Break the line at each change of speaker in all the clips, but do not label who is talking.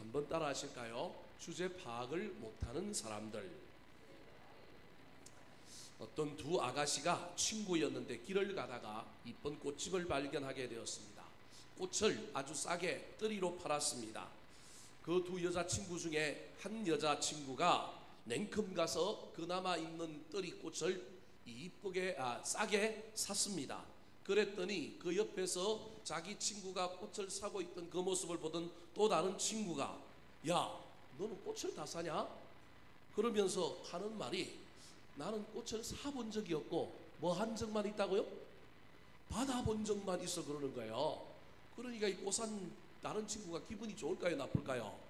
한번 따라 하실까요? 주제 파악을 못하는 사람들. 어떤 두 아가씨가 친구였는데 길을 가다가 이쁜 꽃집을 발견하게 되었습니다. 꽃을 아주 싸게 뜨리로 팔았습니다. 그 두 여자친구 중에 한 여자친구가 냉큼 가서 그나마 있는 뜨리꽃을 이쁘게 싸게 샀습니다. 그랬더니 그 옆에서 자기 친구가 꽃을 사고 있던 그 모습을 보던 또 다른 친구가, 야, 너는 꽃을 다 사냐? 그러면서 하는 말이, 나는 꽃을 사본 적이 없고 뭐 한 적만 있다고요? 받아본 적만 있어 그러는 거예요. 그러니까 이 꽃산 다른 친구가 기분이 좋을까요, 나쁠까요?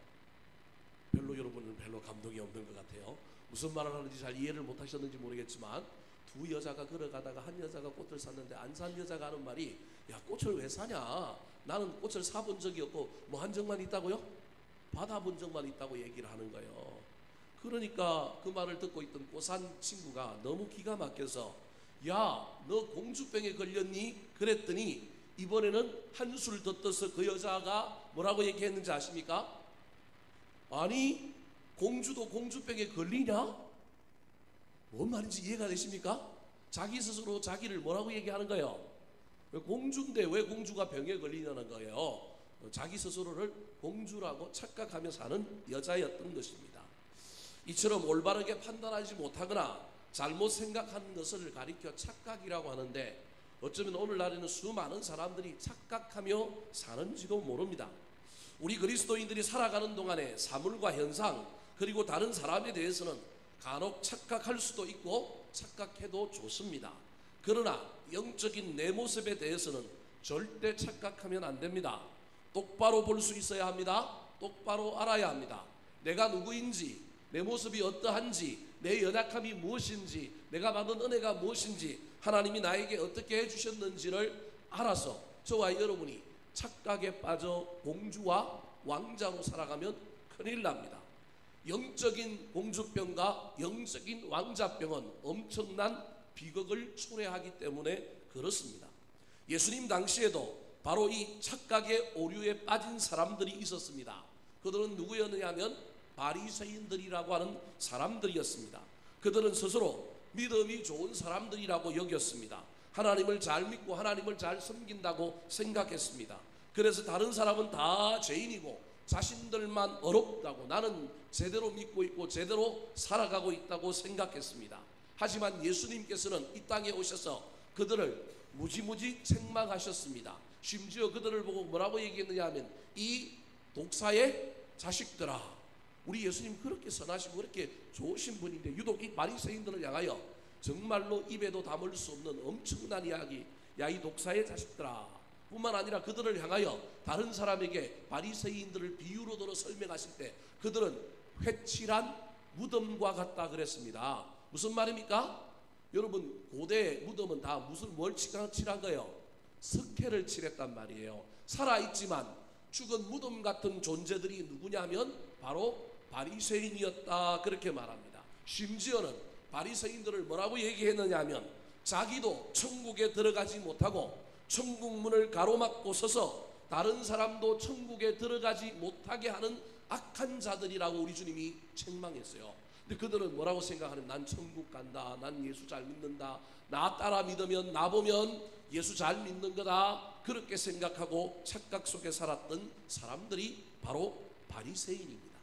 여러분은 별로 감동이 없는 것 같아요. 무슨 말을 하는지 잘 이해를 못 하셨는지 모르겠지만, 두 여자가 걸어가다가 한 여자가 꽃을 샀는데 안 산 여자가 하는 말이, 야, 꽃을 왜 사냐? 나는 꽃을 사본 적이 없고 뭐 한 적만 있다고요? 받아본 적만 있다고 얘기를 하는 거예요. 그러니까 그 말을 듣고 있던 꽃산 친구가 너무 기가 막혀서, 야, 너 공주병에 걸렸니? 그랬더니 이번에는 한술 더 떠서 그 여자가 뭐라고 얘기했는지 아십니까? 아니, 공주도 공주병에 걸리냐? 뭔 말인지 이해가 되십니까? 자기 스스로 자기를 뭐라고 얘기하는 거예요? 공주인데 왜 공주가 병에 걸리냐는 거예요. 자기 스스로를 공주라고 착각하며 사는 여자였던 것입니다. 이처럼 올바르게 판단하지 못하거나 잘못 생각하는 것을 가리켜 착각이라고 하는데, 어쩌면 오늘날에는 수많은 사람들이 착각하며 사는지도 모릅니다. 우리 그리스도인들이 살아가는 동안에 사물과 현상 그리고 다른 사람에 대해서는 간혹 착각할 수도 있고 착각해도 좋습니다. 그러나 영적인 내 모습에 대해서는 절대 착각하면 안 됩니다. 똑바로 볼 수 있어야 합니다. 똑바로 알아야 합니다. 내가 누구인지, 내 모습이 어떠한지, 내 연약함이 무엇인지, 내가 받은 은혜가 무엇인지, 하나님이 나에게 어떻게 해주셨는지를 알아서 저와 여러분이 착각에 빠져 공주와 왕자로 살아가면 큰일 납니다. 영적인 공주병과 영적인 왕자병은 엄청난 비극을 초래하기 때문에 그렇습니다. 예수님 당시에도 바로 이 착각의 오류에 빠진 사람들이 있었습니다. 그들은 누구였느냐 하면 바리새인들이라고 하는 사람들이었습니다. 그들은 스스로 믿음이 좋은 사람들이라고 여겼습니다. 하나님을 잘 믿고 하나님을 잘 섬긴다고 생각했습니다. 그래서 다른 사람은 다 죄인이고 자신들만 어렵다고, 나는 제대로 믿고 있고 제대로 살아가고 있다고 생각했습니다. 하지만 예수님께서는 이 땅에 오셔서 그들을 무지무지 책망하셨습니다. 심지어 그들을 보고 뭐라고 얘기했느냐 하면, 이 독사의 자식들아. 우리 예수님 그렇게 선하시고 그렇게 좋으신 분인데 유독 이 바리새인들을 향하여 정말로 입에도 담을 수 없는 엄청난 이야기, 야, 이 독사의 자식들아 뿐만 아니라 그들을 향하여 다른 사람에게 바리새인들을 비유로 들어 설명하실 때 그들은 회칠한 무덤과 같다 그랬습니다. 무슨 말입니까? 여러분, 고대 무덤은 다 뭘 칠한 거예요? 석회를 칠했단 말이에요. 살아있지만 죽은 무덤 같은 존재들이 누구냐면 바로 바리새인이었다 그렇게 말합니다. 심지어는 바리새인들을 뭐라고 얘기했느냐 하면, 자기도 천국에 들어가지 못하고 천국 문을 가로막고 서서 다른 사람도 천국에 들어가지 못하게 하는 악한 자들이라고 우리 주님이 책망했어요. 근데 그들은 뭐라고 생각하는, 난 천국 간다, 난 예수 잘 믿는다, 나 따라 믿으면, 나 보면 예수 잘 믿는 거다, 그렇게 생각하고 착각 속에 살았던 사람들이 바로 바리새인입니다.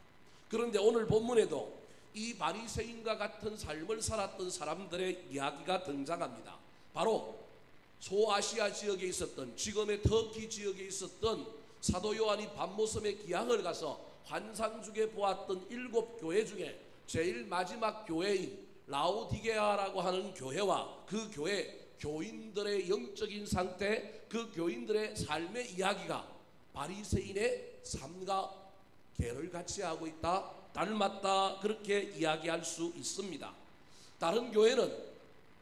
그런데 오늘 본문에도 이 바리새인과 같은 삶을 살았던 사람들의 이야기가 등장합니다. 바로 소아시아 지역에 있었던, 지금의 터키 지역에 있었던 사도 요한이 밤모섬의 기항을 가서 환상 중에 보았던 7 교회 중에 제일 마지막 교회인 라오디게아라고 하는 교회와 그 교회 교인들의 영적인 상태, 그 교인들의 삶의 이야기가 바리새인의 삶과 계를 같이 하고 있다, 닮았다, 그렇게 이야기할 수 있습니다. 다른 교회는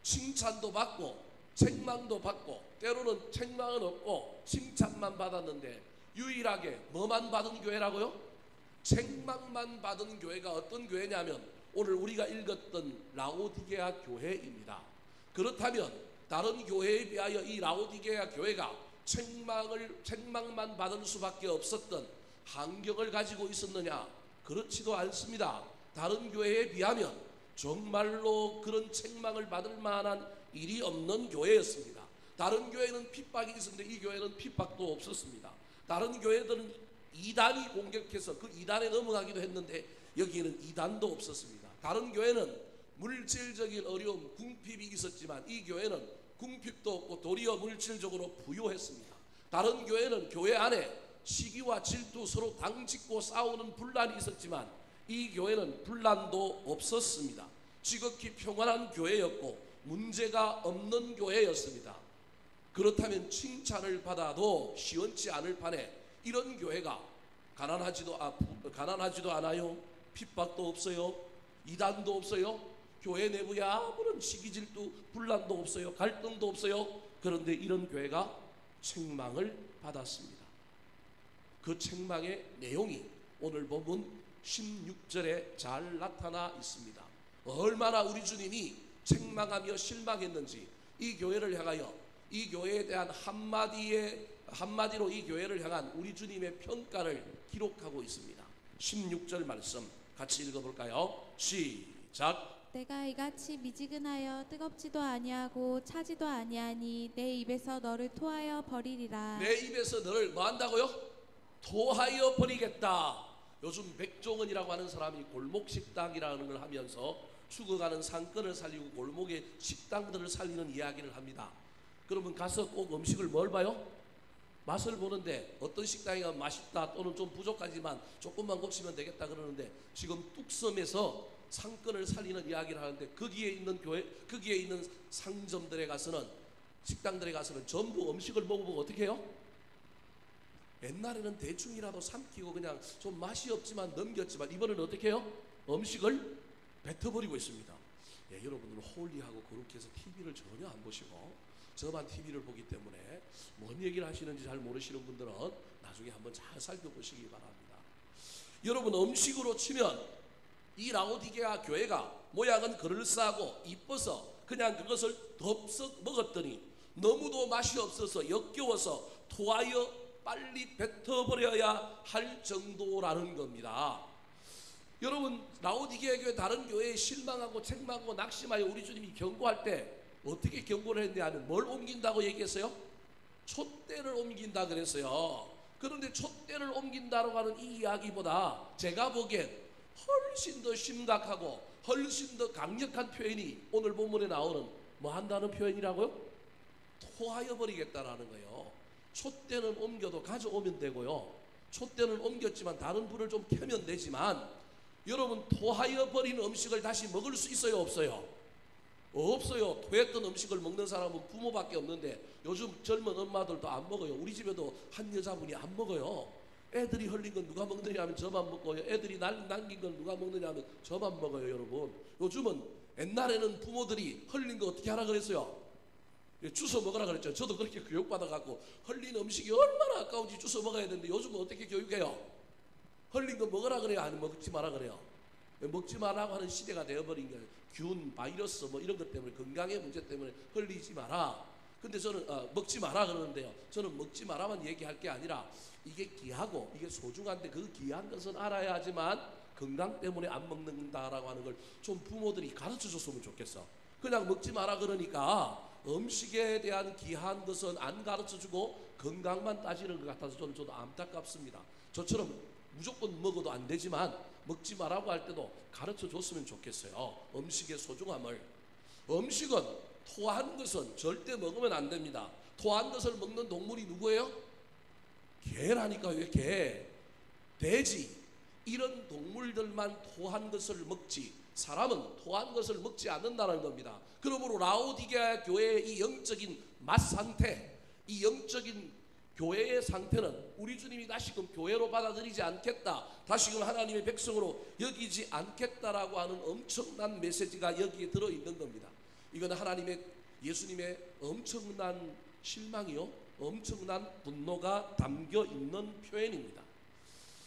칭찬도 받고 책망도 받고, 때로는 책망은 없고 칭찬만 받았는데 유일하게 뭐만 받은 교회라고요? 책망만 받은 교회가 어떤 교회냐면 오늘 우리가 읽었던 라오디게아 교회입니다. 그렇다면 다른 교회에 비하여 이 라오디게아 교회가 책망만 받을 수밖에 없었던, 환경을 가지고 있었느냐? 그렇지도 않습니다. 다른 교회에 비하면 정말로 그런 책망을 받을 만한 일이 없는 교회였습니다. 다른 교회는 핍박이 있었는데 이 교회는 핍박도 없었습니다. 다른 교회들은 이단이 공격해서 그 이단에 넘어가기도 했는데 여기에는 이단도 없었습니다. 다른 교회는 물질적인 어려움, 궁핍이 있었지만 이 교회는 궁핍도 없고 도리어 물질적으로 부유했습니다. 다른 교회는 교회 안에 시기와 질투, 서로 당짓고 싸우는 분란이 있었지만 이 교회는 분란도 없었습니다. 지극히 평안한 교회였고 문제가 없는 교회였습니다. 그렇다면 칭찬을 받아도 시원치 않을 판에 이런 교회가 가난하지도 않아요. 핍박도 없어요. 이단도 없어요. 교회 내부에 아무런 시기질투, 분란도 없어요. 갈등도 없어요. 그런데 이런 교회가 책망을 받았습니다. 그 책망의 내용이 오늘 본문 16절에 잘 나타나 있습니다. 얼마나 우리 주님이 책망하며 실망했는지 이 교회를 향하여, 이 교회에 대한 한마디로 이 교회를 향한 우리 주님의 평가를 기록하고 있습니다. 16절 말씀 같이 읽어볼까요? 시작.
내가 이같이 미지근하여 뜨겁지도 아니하고 차지도 아니하니 내 입에서 너를 토하여 버리리라.
내 입에서 너를 뭐 한다고요? 토하여 버리겠다. 요즘 백종원이라고 하는 사람이 골목식당이라는 걸 하면서 죽어가는 상권을 살리고 골목의 식당들을 살리는 이야기를 합니다. 그러면 가서 꼭 음식을 뭘 봐요? 맛을 보는데 어떤 식당이 맛있다 또는 좀 부족하지만 조금만 고치면 되겠다 그러는데 지금 뚝섬에서 상권을 살리는 이야기를 하는데 거기에 있는 상점들에 가서는, 식당들에 가서는 전부 음식을 먹어보고 어떻게 해요? 옛날에는 대충이라도 삼키고 그냥 좀 맛이 없지만 넘겼지만 이번에는 어떻게 해요? 음식을 뱉어버리고 있습니다. 예, 여러분들은 홀리하고 거룩해서 TV를 전혀 안 보시고 저만 TV를 보기 때문에 뭔 얘기를 하시는지 잘 모르시는 분들은 나중에 한번 잘 살펴보시기 바랍니다. 여러분, 음식으로 치면 이 라오디게아 교회가 모양은 그럴싸하고 이뻐서 그냥 그것을 덥석 먹었더니 너무도 맛이 없어서 역겨워서 토하여 빨리 뱉어버려야 할 정도라는 겁니다. 여러분, 라오디게아 교회 다른 교회에 실망하고 책망하고 낙심하여 우리 주님이 경고할 때 어떻게 경고를 했냐 하면 뭘 옮긴다고 얘기했어요? 촛대를 옮긴다 그랬어요. 그런데 촛대를 옮긴다고 하는 이 이야기보다 제가 보기엔 훨씬 더 심각하고 훨씬 더 강력한 표현이 오늘 본문에 나오는 뭐 한다는 표현이라고요? 토하여 버리겠다라는 거예요. 촛대는 옮겨도 가져오면 되고요. 촛대는 옮겼지만 다른 불을 좀 켜면 되지만 여러분, 토하여 버린 음식을 다시 먹을 수 있어요, 없어요? 없어요. 토했던 음식을 먹는 사람은 부모밖에 없는데 요즘 젊은 엄마들도 안 먹어요. 우리 집에도 한 여자분이 안 먹어요. 애들이 흘린 건 누가 먹느냐 하면 저만 먹고요. 애들이 남긴 건 누가 먹느냐 하면 저만 먹어요. 여러분, 요즘은, 옛날에는 부모들이 흘린 거 어떻게 하라 그랬어요? 주워 먹으라 그랬죠. 저도 그렇게 교육받아갖고 흘린 음식이 얼마나 아까운지 주워 먹어야 되는데 요즘은 어떻게 교육해요? 흘린 거 먹으라 그래요? 아니면 먹지 마라 그래요? 먹지 말라고 하는 시대가 되어버린 거예요. 균, 바이러스 뭐 이런 것 때문에, 건강의 문제 때문에 흘리지 마라. 근데 저는 먹지 마라 그러는데요, 저는 먹지 마라만 얘기할 게 아니라 이게 귀하고 이게 소중한데 그 귀한 것은 알아야 하지만 건강 때문에 안 먹는다라고 하는 걸 좀 부모들이 가르쳐 줬으면 좋겠어. 그냥 먹지 마라 그러니까 음식에 대한 귀한 것은 안 가르쳐 주고 건강만 따지는 것 같아서 저도 안타깝습니다. 저처럼 무조건 먹어도 안 되지만 먹지 마라고 할 때도 가르쳐 줬으면 좋겠어요. 음식의 소중함을. 음식은, 토한 것은 절대 먹으면 안 됩니다. 토한 것을 먹는 동물이 누구예요? 개라니까. 왜 개? 돼지, 이런 동물들만 토한 것을 먹지 사람은 토한 것을 먹지 않는다는 겁니다. 그러므로 라오디게아 교회의 이 영적인 맛 상태, 이 영적인 교회의 상태는 우리 주님이 다시금 교회로 받아들이지 않겠다, 다시금 하나님의 백성으로 여기지 않겠다라고 하는 엄청난 메시지가 여기에 들어있는 겁니다. 이건 예수님의 엄청난 실망이요, 엄청난 분노가 담겨 있는 표현입니다.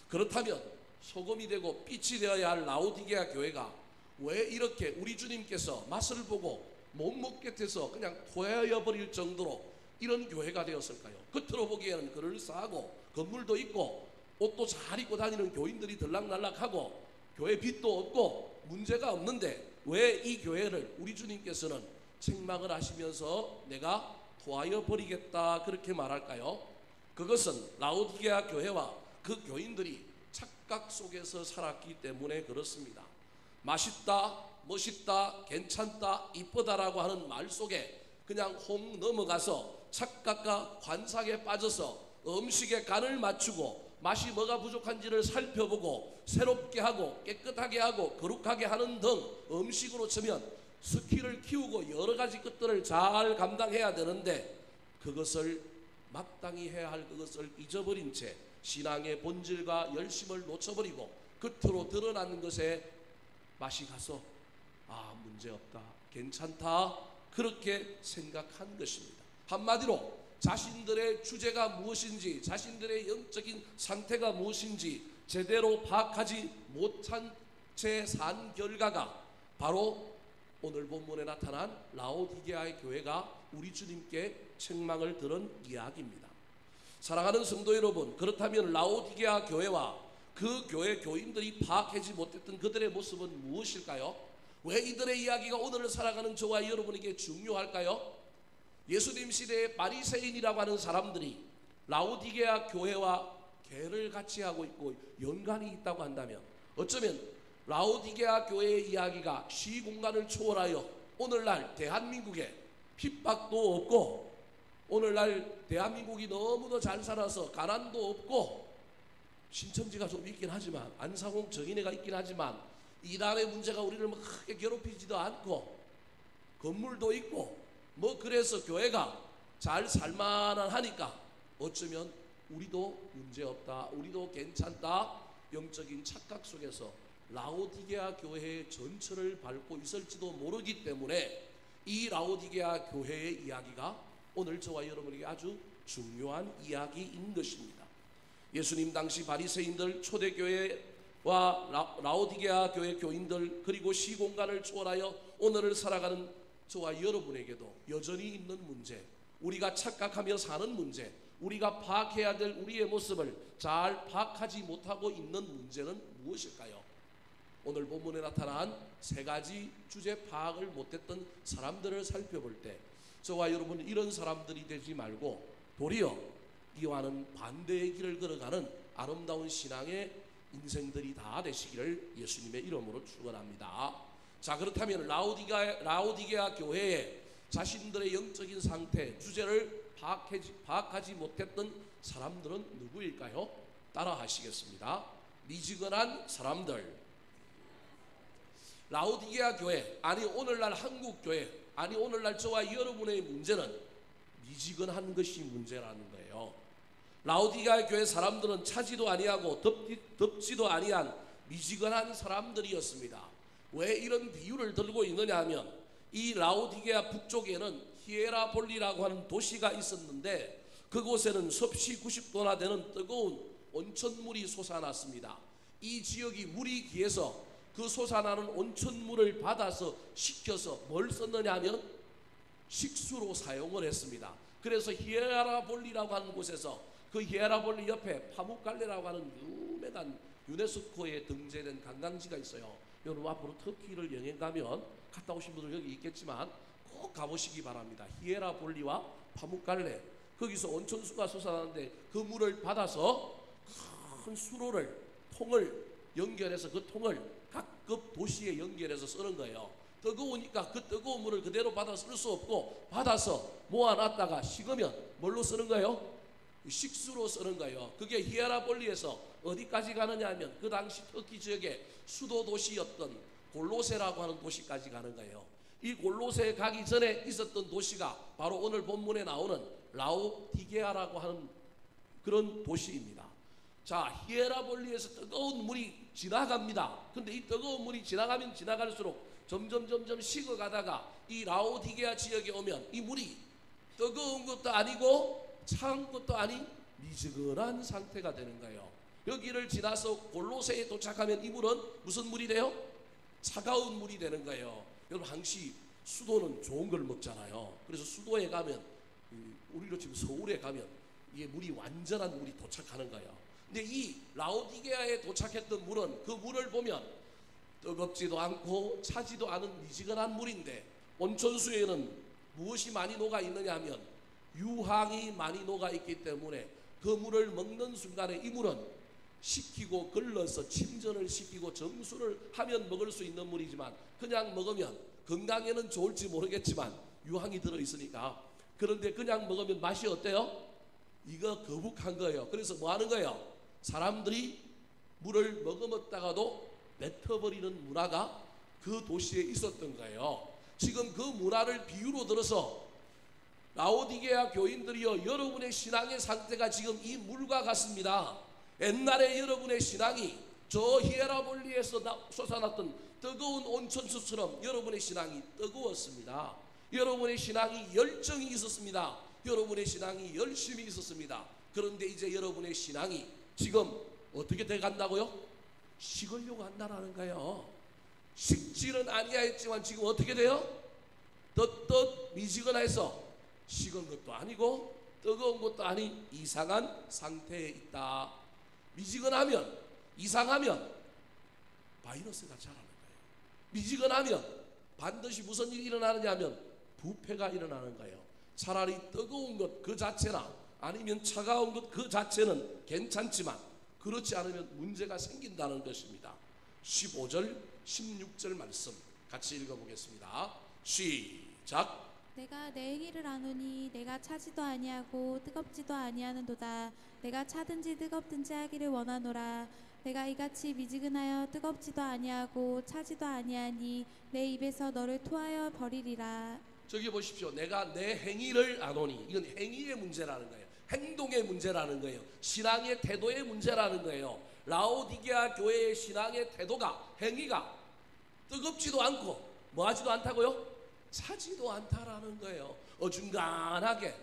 그렇다면 소금이 되고 빛이 되어야 할 라오디게아 교회가 왜 이렇게 우리 주님께서 맛을 보고 못 먹겠어서 그냥 토하여 버릴 정도로 이런 교회가 되었을까요? 겉으로 보기에는 그럴싸하고 건물도 있고 옷도 잘 입고 다니는 교인들이 들락날락하고 교회 빚도 없고 문제가 없는데 왜 이 교회를 우리 주님께서는 책망을 하시면서 내가 토하여 버리겠다 그렇게 말할까요? 그것은 라오디게아 교회와 그 교인들이 착각 속에서 살았기 때문에 그렇습니다. 맛있다, 멋있다, 괜찮다, 이쁘다라고 하는 말 속에 그냥 홍 넘어가서 착각과 관상에 빠져서 음식에 간을 맞추고 맛이 뭐가 부족한지를 살펴보고 새롭게 하고 깨끗하게 하고 거룩하게 하는 등 음식으로 치면 스킬을 키우고 여러 가지 것들을 잘 감당해야 되는데 그것을 마땅히 해야 할 그것을 잊어버린 채 신앙의 본질과 열심을 놓쳐버리고 겉으로 드러나는 것에 맛이 가서 문제없다, 괜찮다 그렇게 생각한 것입니다. 한마디로 자신들의 주제가 무엇인지 자신들의 영적인 상태가 무엇인지 제대로 파악하지 못한 채 산 결과가 바로 오늘 본문에 나타난 라오디게아의 교회가 우리 주님께 책망을 들은 이야기입니다. 사랑하는 성도 여러분, 그렇다면 라오디게아 교회와 그 교회 교인들이 파악하지 못했던 그들의 모습은 무엇일까요? 왜 이들의 이야기가 오늘을 살아가는 저와 여러분에게 중요할까요? 예수님 시대의 바리새인이라고 하는 사람들이 라오디게아 교회와 계를 같이 하고 있고 연관이 있다고 한다면 어쩌면 라오디게아 교회의 이야기가 시공간을 초월하여 오늘날 대한민국에 핍박도 없고 오늘날 대한민국이 너무도 잘 살아서 가난도 없고 신천지가 좀 있긴 하지만 안상홍 정인회가 있긴 하지만 이단의 문제가 우리를 크게 괴롭히지도 않고 건물도 있고 그래서 교회가 잘 살만한 하니까 어쩌면 우리도 문제없다, 우리도 괜찮다 영적인 착각 속에서 라오디게아 교회의 전철을 밟고 있을지도 모르기 때문에 이 라오디게아 교회의 이야기가 오늘 저와 여러분에게 아주 중요한 이야기인 것입니다. 예수님 당시 바리새인들, 초대교회와 라오디게아 교회 교인들 그리고 시공간을 초월하여 오늘을 살아가는 저와 여러분에게도 여전히 있는 문제, 우리가 착각하며 사는 문제, 우리가 파악해야 될 우리의 모습을 잘 파악하지 못하고 있는 문제는 무엇일까요? 오늘 본문에 나타난 세 가지 주제 파악을 못했던 사람들을 살펴볼 때 저와 여러분은 이런 사람들이 되지 말고 도리어 이와는 반대의 길을 걸어가는 아름다운 신앙의 인생들이 다 되시기를 예수님의 이름으로 축원합니다. 자, 그렇다면 라오디게아 교회에 자신들의 영적인 상태, 주제를 파악하지 못했던 사람들은 누구일까요? 따라 하시겠습니다. 미지근한 사람들. 라오디게아 교회, 아니 오늘날 한국 교회, 아니 오늘날 저와 여러분의 문제는 미지근한 것이 문제라는 거예요. 라오디게아 교회 사람들은 차지도 아니하고 덥지도 아니한 미지근한 사람들이었습니다. 왜 이런 비유를 들고 있느냐 하면 이 라오디게아 북쪽에는 히에라볼리라고 하는 도시가 있었는데 그곳에는 섭씨 90도나 되는 뜨거운 온천물이 솟아났습니다. 이 지역이 물이 귀해서 그 솟아나는 온천물을 받아서 식혀서 뭘 썼느냐 하면 식수로 사용을 했습니다. 그래서 히에라볼리라고 하는 곳에서 그 히에라볼리 옆에 파묵갈레라고 하는 유명한 유네스코에 등재된 관광지가 있어요. 여러분 앞으로 터키를 여행 가면 갔다 오신 분들 여기 있겠지만 꼭 가보시기 바랍니다. 히에라볼리와 파묵갈레, 거기서 온천수가 솟아나는데 그 물을 받아서 큰 수로를 통을 연결해서 그 통을 각급 도시에 연결해서 쓰는 거예요. 뜨거우니까 그 뜨거운 물을 그대로 받아 쓸 수 없고 받아서 모아놨다가 식으면 뭘로 쓰는 거예요? 식수로 쓰는 거예요. 그게 히에라볼리에서 어디까지 가느냐 하면 그 당시 터키 지역의 수도 도시였던 골로세라고 하는 도시까지 가는 거예요. 이 골로세에 가기 전에 있었던 도시가 바로 오늘 본문에 나오는 라오디게아라고 하는 그런 도시입니다. 자, 히에라볼리에서 뜨거운 물이 지나갑니다. 근데 이 뜨거운 물이 지나가면 지나갈수록 점점 식어가다가 이 라오디게아 지역에 오면 이 물이 뜨거운 것도 아니고 차가운 것도 아닌 미지근한 상태가 되는 거예요. 여기를 지나서 골로새에 도착하면 이 물은 무슨 물이 돼요? 차가운 물이 되는 거예요. 여러분 항시 수도는 좋은 걸 먹잖아요. 그래서 수도에 가면 우리로 치면 서울에 가면 이게 물이 완전한 물이 도착하는 거예요. 근데 이 라오디게아에 도착했던 물은 그 물을 보면 뜨겁지도 않고 차지도 않은 미지근한 물인데 온천수에는 무엇이 많이 녹아 있느냐 하면 유황이 많이 녹아 있기 때문에 그 물을 먹는 순간에 이 물은 식히고 걸러서 침전을 시키고 정수를 하면 먹을 수 있는 물이지만 그냥 먹으면 건강에는 좋을지 모르겠지만 유황이 들어있으니까 그런데 그냥 먹으면 맛이 어때요? 이거 거북한 거예요. 그래서 뭐 하는 거예요? 사람들이 물을 머금었다가도 뱉어버리는 문화가 그 도시에 있었던 거예요. 지금 그 문화를 비유로 들어서 라오디게아 교인들이여 여러분의 신앙의 상태가 지금 이 물과 같습니다. 옛날에 여러분의 신앙이 저 히에라볼리에서 솟아났던 뜨거운 온천수처럼 여러분의 신앙이 뜨거웠습니다. 여러분의 신앙이 열정이 있었습니다. 여러분의 신앙이 열심히 있었습니다. 그런데 이제 여러분의 신앙이 지금 어떻게 돼 간다고요? 식으려고 한다는 거예요. 식지는 아니하였지만 지금 어떻게 돼요? 떳떳 미지근해서 식은 것도 아니고 뜨거운 것도 아닌 이상한 상태에 있다. 미지근하면 이상하면 바이러스가 자라는 거예요. 미지근하면 반드시 무슨 일이 일어나느냐 하면 부패가 일어나는 거예요. 차라리 뜨거운 것 그 자체나 아니면 차가운 것 그 자체는 괜찮지만 그렇지 않으면 문제가 생긴다는 것입니다. 15절 16절 말씀 같이 읽어보겠습니다. 시작.
내가 내 행위를 아노니 내가 차지도 아니하고 뜨겁지도 아니하는도다. 내가 차든지 뜨겁든지 하기를 원하노라. 내가 이같이 미지근하여 뜨겁지도 아니하고 차지도 아니하니 내 입에서 너를 토하여 버리리라.
저기 보십시오. 내가 내 행위를 아노니 이건 행위의 문제라는 거예요. 행동의 문제라는 거예요. 신앙의 태도의 문제라는 거예요. 라오디게아 교회의 신앙의 태도가 행위가 뜨겁지도 않고 뭐하지도 않다고요? 차지도 않다라는 거예요. 어중간하게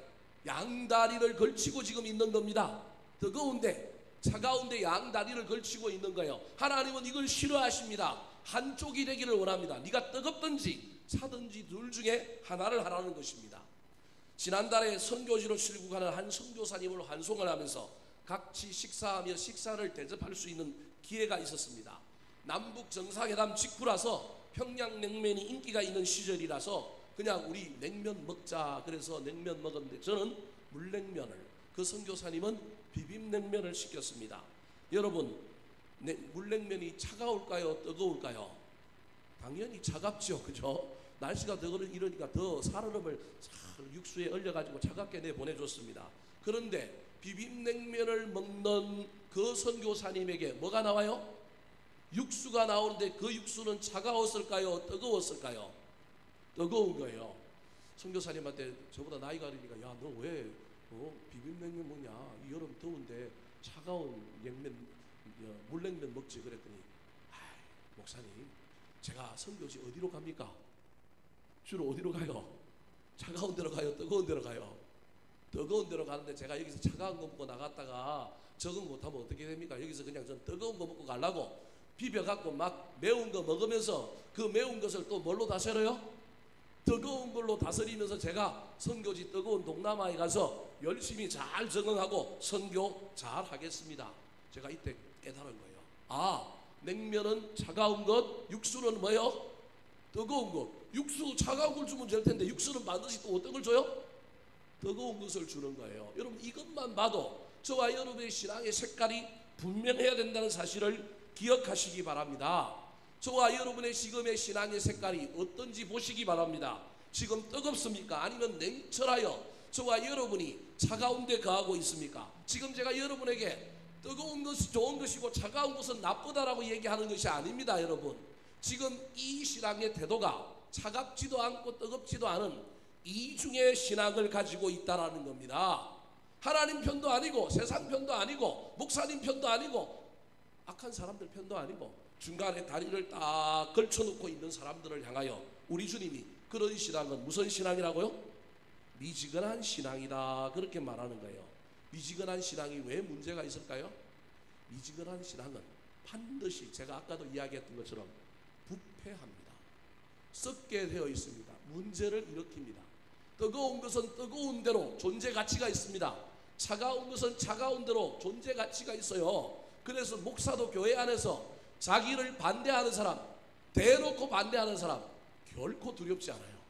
양다리를 걸치고 지금 있는 겁니다. 뜨거운데 차가운데 양다리를 걸치고 있는 거예요. 하나님은 이걸 싫어하십니다. 한쪽이 되기를 원합니다. 네가 뜨겁든지 차든지 둘 중에 하나를 하라는 것입니다. 지난달에 선교지로 출국하는 한 선교사님을 환송을 하면서 같이 식사하며 식사를 대접할 수 있는 기회가 있었습니다. 남북 정상회담 직후라서 평양냉면이 인기가 있는 시절이라서 그냥 우리 냉면 먹자 그래서 냉면 먹었는데 저는 물냉면을, 그 선교사님은 비빔냉면을 시켰습니다. 여러분, 물냉면이 차가울까요 뜨거울까요? 당연히 차갑죠. 그죠? 날씨가 더 이러니까 더 살얼음을 육수에 얼려가지고 차갑게 내보내줬습니다. 그런데 비빔냉면을 먹는 그 선교사님에게 뭐가 나와요? 육수가 나오는데 그 육수는 차가웠을까요 뜨거웠을까요? 뜨거운 거예요. 선교사님한테 저보다 나이가 어리니까 야 너 왜 비빔냉면 먹냐? 이 여름 더운데 차가운 냉면 물냉면 먹지 그랬더니 목사님 제가 선교지 어디로 갑니까? 주로 어디로 가요? 차가운 데로 가요? 뜨거운 데로 가요? 뜨거운 데로 가는데 제가 여기서 차가운 거 먹고 나갔다가 적응 못하면 어떻게 됩니까? 여기서 그냥 전 뜨거운 거 먹고 가려고 비벼갖고 막 매운 거 먹으면서 그 매운 것을 또 뭘로 다스려요? 뜨거운 걸로 다스리면서 제가 선교지 뜨거운 동남아에 가서 열심히 잘 적응하고 선교 잘 하겠습니다. 제가 이때 깨달은 거예요. 냉면은 차가운 것, 육수는 뭐예요? 뜨거운 것. 육수 차가운 걸 주면 될 텐데 육수는 반드시 또 어떤 걸 줘요? 뜨거운 것을 주는 거예요. 여러분 이것만 봐도 저와 여러분의 신앙의 색깔이 분명해야 된다는 사실을 기억하시기 바랍니다. 저와 여러분의 지금의 신앙의 색깔이 어떤지 보시기 바랍니다. 지금 뜨겁습니까? 아니면 냉철하여 저와 여러분이 차가운 데 거하고 있습니까? 지금 제가 여러분에게 뜨거운 것이 좋은 것이고 차가운 것은 나쁘다라고 얘기하는 것이 아닙니다. 여러분 지금 이 신앙의 태도가 차갑지도 않고 뜨겁지도 않은 이중의 신앙을 가지고 있다라는 겁니다. 하나님 편도 아니고 세상 편도 아니고 목사님 편도 아니고 악한 사람들 편도 아니고 중간에 다리를 딱 걸쳐놓고 있는 사람들을 향하여 우리 주님이 그런 신앙은 무슨 신앙이라고요? 미지근한 신앙이다 그렇게 말하는 거예요. 미지근한 신앙이 왜 문제가 있을까요? 미지근한 신앙은 반드시 제가 아까도 이야기했던 것처럼 부패합니다. 썩게 되어 있습니다. 문제를 일으킵니다. 뜨거운 것은 뜨거운 대로 존재 가치가 있습니다. 차가운 것은 차가운 대로 존재 가치가 있어요. 그래서 목사도 교회 안에서 자기를 반대하는 사람, 대놓고 반대하는 사람 결코 두렵지 않아요.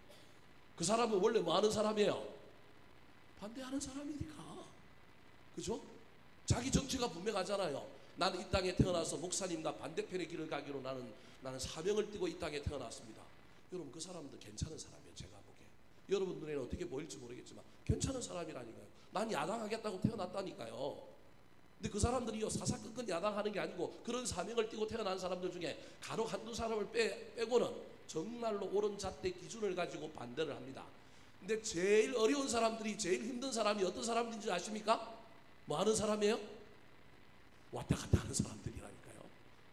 그 사람은 원래 뭐 하는 사람이에요? 반대하는 사람이니까. 그죠? 자기 정체가 분명하잖아요. 나는 이 땅에 태어나서 목사님과 반대편의 길을 가기로 나는 사명을 띠고 이 땅에 태어났습니다. 여러분, 그 사람도 괜찮은 사람이에요. 제가 보기에. 여러분 눈에는 어떻게 보일지 모르겠지만 괜찮은 사람이라니까요. 난 야당하겠다고 태어났다니까요. 근데 그 사람들이요, 사사건건 야당하는 게 아니고 그런 사명을 띠고 태어난 사람들 중에 간혹 한두 사람을 빼고는 정말로 옳은 잣대 기준을 가지고 반대를 합니다. 근데 제일 어려운 사람들이, 제일 힘든 사람이 어떤 사람인지 아십니까? 뭐 하는 사람이에요? 왔다 갔다 하는 사람들이라니까요.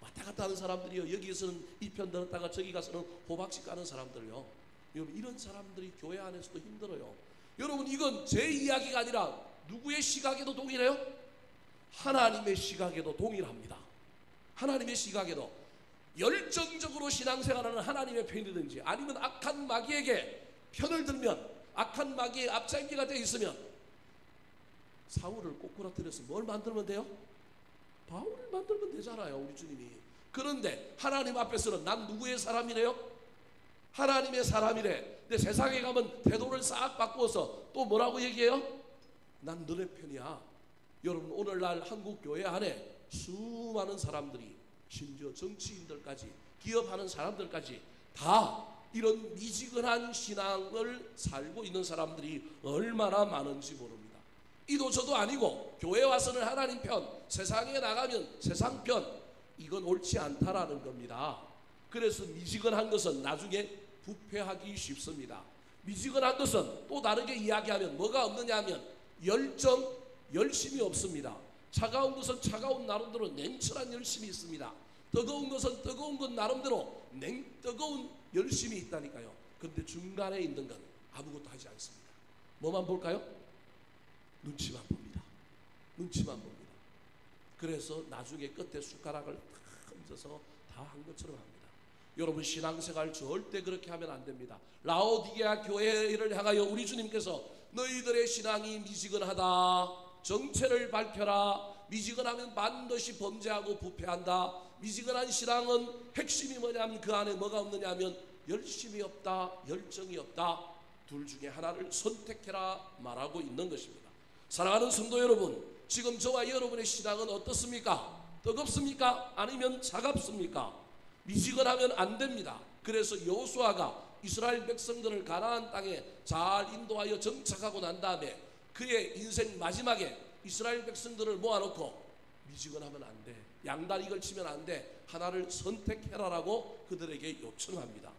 왔다 갔다 하는 사람들이요, 여기에서는 이 편 들었다가 저기 가서는 호박씨 까는 사람들요. 여러분, 이런 사람들이 교회 안에서도 힘들어요. 여러분, 이건 제 이야기가 아니라 누구의 시각에도 동일해요? 하나님의 시각에도 동일합니다. 하나님의 시각에도 열정적으로 신앙생활하는 하나님의 편이든지 아니면 악한 마귀에게 편을 들면, 악한 마귀의 앞장기가 되어 있으면 사울을 꼬꾸라뜨려서 뭘 만들면 돼요? 바울을 만들면 되잖아요, 우리 주님이. 그런데 하나님 앞에서는 난 누구의 사람이래요? 하나님의 사람이래. 근데 세상에 가면 태도를 싹 바꾸어서 또 뭐라고 얘기해요? 난 너네 편이야. 여러분, 오늘날 한국 교회 안에 수많은 사람들이, 심지어 정치인들까지, 기업하는 사람들까지 다 이런 미지근한 신앙을 살고 있는 사람들이 얼마나 많은지 모릅니다. 이도 저도 아니고 교회 와서는 하나님 편, 세상에 나가면 세상 편, 이건 옳지 않다라는 겁니다. 그래서 미지근한 것은 나중에 부패하기 쉽습니다. 미지근한 것은 또 다르게 이야기하면 뭐가 없느냐 하면 열정, 열심이 없습니다. 차가운 것은 차가운 나름대로 냉철한 열심이 있습니다. 뜨거운 것은 뜨거운 것 나름대로 뜨거운 열심이 있다니까요. 그런데 중간에 있는 건 아무것도 하지 않습니다. 뭐만 볼까요? 눈치만 봅니다. 눈치만 봅니다. 그래서 나중에 끝에 숟가락을 탁 얹어서 다 한 것처럼 합니다. 여러분, 신앙생활 절대 그렇게 하면 안 됩니다. 라오디게아 교회를 향하여 우리 주님께서 너희들의 신앙이 미지근하다, 정체를 밝혀라. 미지근하면 반드시 범죄하고 부패한다. 미지근한 신앙은 핵심이 뭐냐면 그 안에 뭐가 없느냐 하면 열심이 없다, 열정이 없다. 둘 중에 하나를 선택해라 말하고 있는 것입니다. 사랑하는 성도 여러분, 지금 저와 여러분의 신앙은 어떻습니까? 뜨겁습니까? 아니면 차갑습니까? 미지근하면 안 됩니다. 그래서 여호수아가 이스라엘 백성들을 가나안 땅에 잘 인도하여 정착하고 난 다음에 그의 인생 마지막에 이스라엘 백성들을 모아놓고 미지근하면 안 돼, 양다리 걸치면 안 돼, 하나를 선택해라라고 그들에게 요청합니다.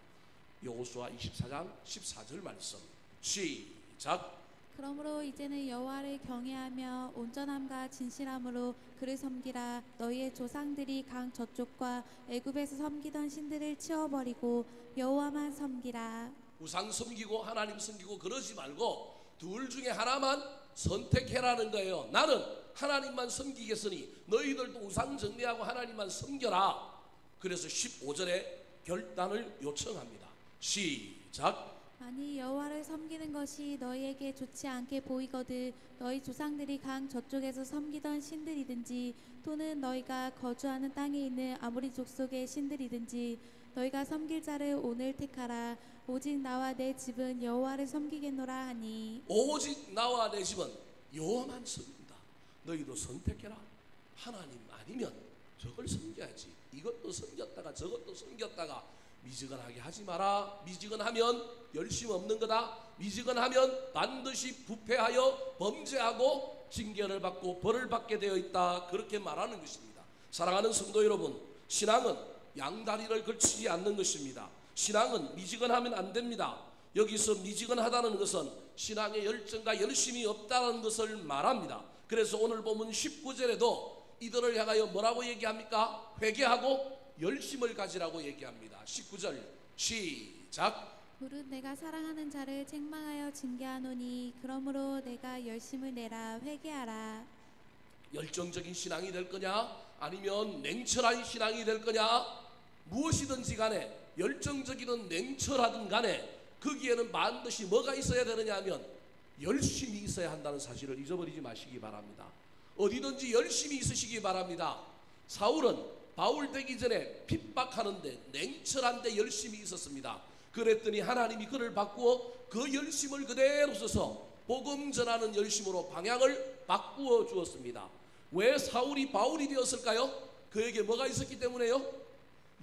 여호수아 24장 14절 말씀 시작.
그러므로 이제는 여호와를 경외하며 온전함과 진실함으로 그를 섬기라. 너희의 조상들이 강 저쪽과 애굽에서 섬기던 신들을 치워버리고 여호와만 섬기라.
우상 섬기고 하나님 섬기고 그러지 말고 둘 중에 하나만 선택해라는 거예요. 나는 하나님만 섬기겠으니 너희들도 우상 정리하고 하나님만 섬겨라. 그래서 15절에 결단을 요청합니다. 시작.
아니 여호와를 섬기는 것이 너희에게 좋지 않게 보이거든 너희 조상들이 강 저쪽에서 섬기던 신들이든지 또는 너희가 거주하는 땅에 있는 아모리 족속의 신들이든지 너희가 섬길 자를 오늘 택하라. 오직 나와 내 집은 여호와를 섬기겠노라 하니.
오직 나와 내 집은 여호와만 섬긴다. 너희도 선택해라. 하나님 아니면 저걸 섬겨야지. 이것도 섬겼다가 저것도 섬겼다가 미지근하게 하지 마라. 미지근하면 열심 없는 거다. 미지근하면 반드시 부패하여 범죄하고 징계를 받고 벌을 받게 되어 있다. 그렇게 말하는 것입니다. 사랑하는 성도 여러분, 신앙은 양다리를 걸치지 않는 것입니다. 신앙은 미지근하면 안 됩니다. 여기서 미지근하다는 것은 신앙의 열정과 열심이 없다는 것을 말합니다. 그래서 오늘 보면 19절에도 이들을 향하여 뭐라고 얘기합니까? 회개하고 열심을 가지라고 얘기합니다. 19절 시작.
무릇 내가 사랑하는 자를 책망하여 징계하노니 그러므로 내가 열심을 내라. 회개하라.
열정적인 신앙이 될 거냐 아니면 냉철한 신앙이 될 거냐, 무엇이든지 간에 열정적이든 냉철하든 간에 거기에는 반드시 뭐가 있어야 되느냐 하면 열심히 있어야 한다는 사실을 잊어버리지 마시기 바랍니다. 어디든지 열심히 있으시기 바랍니다. 사울은 바울 되기 전에 핍박하는데 냉철한데 열심히 있었습니다. 그랬더니 하나님이 그를 바꾸어 그 열심을 그대로 써서 복음 전하는 열심으로 방향을 바꾸어 주었습니다. 왜 사울이 바울이 되었을까요? 그에게 뭐가 있었기 때문에요?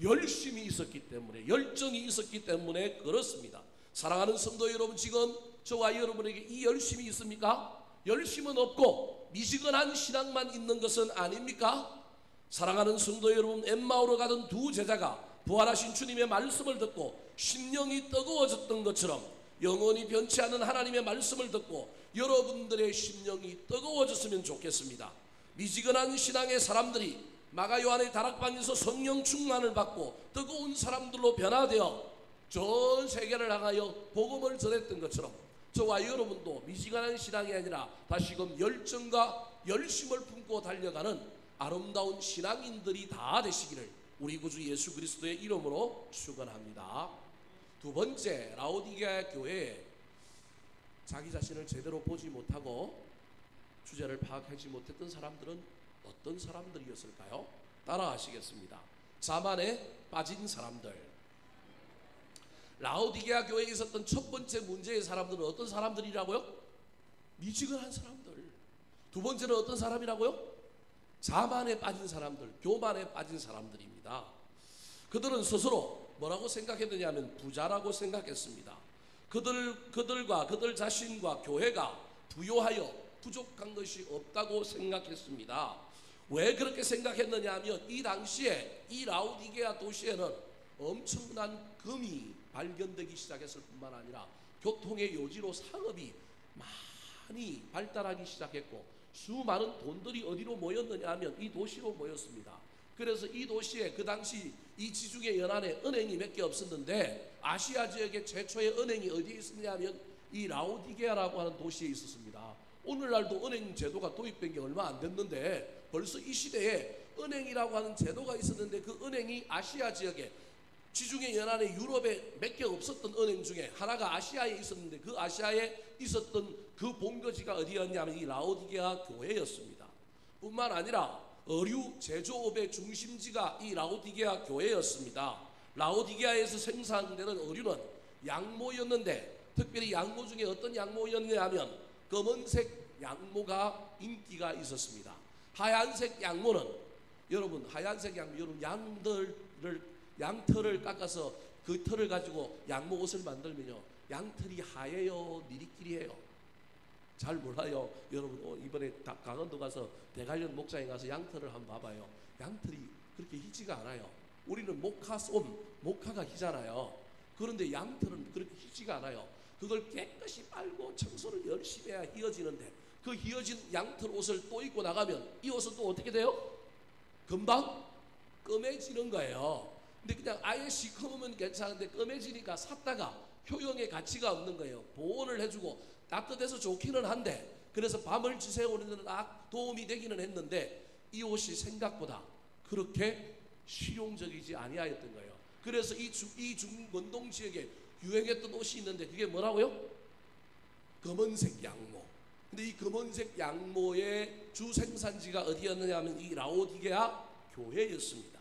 열심이 있었기 때문에, 열정이 있었기 때문에 그렇습니다. 사랑하는 성도 여러분, 지금 저와 여러분에게 이 열심이 있습니까? 열심은 없고 미지근한 신앙만 있는 것은 아닙니까? 사랑하는 성도 여러분, 엠마오로 가던 두 제자가 부활하신 주님의 말씀을 듣고 심령이 뜨거워졌던 것처럼 영원히 변치 않는 하나님의 말씀을 듣고 여러분들의 심령이 뜨거워졌으면 좋겠습니다. 미지근한 신앙의 사람들이 마가 요한의 다락방에서 성령 충만을 받고 뜨거운 사람들로 변화되어 전 세계를 향하여 복음을 전했던 것처럼 저와 여러분도 미지근한 신앙이 아니라 다시금 열정과 열심을 품고 달려가는 아름다운 신앙인들이 다 되시기를 우리 구주 예수 그리스도의 이름으로 축원합니다. 두 번째, 라오디게아 교회에 자기 자신을 제대로 보지 못하고 주제를 파악하지 못했던 사람들은 어떤 사람들이었을까요? 따라하시겠습니다. 자만에 빠진 사람들. 라오디게아 교회에 있었던 첫 번째 문제의 사람들은 어떤 사람들이라고요? 미지근한 사람들. 두 번째는 어떤 사람이라고요? 자만에 빠진 사람들, 교만에 빠진 사람들입니다. 그들은 스스로 뭐라고 생각했느냐면 부자라고 생각했습니다. 그들과 그들 자신과 교회가 부요하여 부족한 것이 없다고 생각했습니다. 왜 그렇게 생각했느냐 하면 이 당시에 이 라오디게아 도시에는 엄청난 금이 발견되기 시작했을 뿐만 아니라 교통의 요지로 상업이 많이 발달하기 시작했고 수많은 돈들이 어디로 모였느냐 하면 이 도시로 모였습니다. 그래서 이 도시에 그 당시 이 지중해 연안에 은행이 몇 개 없었는데 아시아 지역의 최초의 은행이 어디에 있었냐 하면 이 라오디게아라고 하는 도시에 있었습니다. 오늘날도 은행 제도가 도입된 게 얼마 안 됐는데 벌써 이 시대에 은행이라고 하는 제도가 있었는데 그 은행이 아시아 지역에 지중해 연안에 유럽에 몇 개 없었던 은행 중에 하나가 아시아에 있었는데 그 아시아에 있었던 그 본거지가 어디였냐면 이 라오디게아 교회였습니다. 뿐만 아니라 의류 제조업의 중심지가 이 라오디게아 교회였습니다. 라오디게아에서 생산되는 의류는 양모였는데 특별히 양모 중에 어떤 양모였냐면 검은색 양모가 인기가 있었습니다. 하얀색 양모는 여러분 하얀색 양모 여러분 양털을 깎아서 그 털을 가지고 양모 옷을 만들면요 양털이 하얘요 니리끼리해요? 잘 몰라요. 여러분 이번에 강원도 가서 대관령 목장에 가서 양털을 한번 봐봐요. 양털이 그렇게 희지가 않아요. 우리는 모카가 희잖아요. 그런데 양털은 그렇게 희지가 않아요. 그걸 깨끗이 빨고 청소를 열심히 해야 휘어지는데 그 휘어진 양털 옷을 또 입고 나가면 이 옷은 또 어떻게 돼요? 금방 검해지는 거예요. 근데 그냥 아예 시커먼면 괜찮은데 검해지니까 샀다가 효용의 가치가 없는 거예요. 보온을 해주고 따뜻해서 좋기는 한데 그래서 밤을 지새우는 데는 도움이 되기는 했는데 이 옷이 생각보다 그렇게 실용적이지 아니하였던 거예요. 그래서 이 중건동 지역에 유행했던 옷이 있는데 그게 뭐라고요? 검은색 양모. 근데 이 검은색 양모의 주 생산지가 어디였느냐 하면 이 라오디게아 교회였습니다.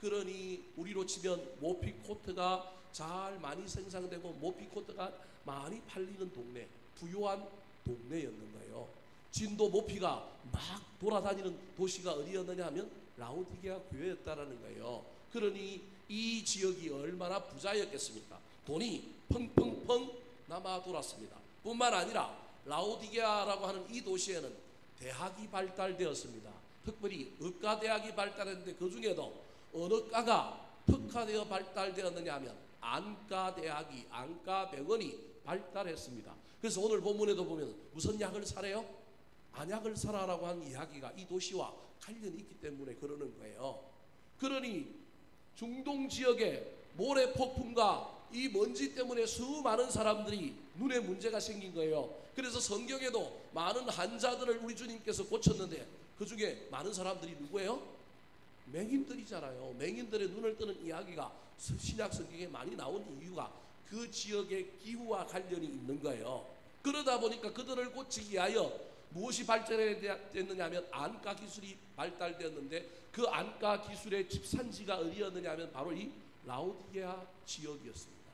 그러니 우리로 치면 모피코트가 잘 많이 생산되고 모피코트가 많이 팔리는 동네, 부유한 동네였는 거예요. 진도 모피가 막 돌아다니는 도시가 어디였느냐 하면 라오디게아 교회였다라는 거예요. 그러니 이 지역이 얼마나 부자였겠습니까? 돈이 펑펑펑 남아 돌았습니다. 뿐만 아니라 라오디게아라고 하는 이 도시에는 대학이 발달되었습니다. 특별히 의과대학이 발달했는데 그 중에도 어느 과가 특화되어 발달되었느냐 하면 안과대학이 안과병원이 발달했습니다. 그래서 오늘 본문에도 보면 무슨 약을 사래요? 안약을 사라라고 하는 이야기가 이 도시와 관련이 있기 때문에 그러는 거예요. 그러니 중동 지역에 모래 폭풍과 이 먼지 때문에 수많은 사람들이 눈에 문제가 생긴 거예요. 그래서 성경에도 많은 환자들을 우리 주님께서 고쳤는데 그 중에 많은 사람들이 누구예요? 맹인들이잖아요. 맹인들의 눈을 뜨는 이야기가 신약 성경에 많이 나온 이유가 그 지역의 기후와 관련이 있는 거예요. 그러다 보니까 그들을 고치기 위하여 무엇이 발전했느냐 하면 안과 기술이 발달되었는데, 그 안과 기술의 집산지가 어디였느냐 하면 바로 이 라오디게아 지역이었습니다.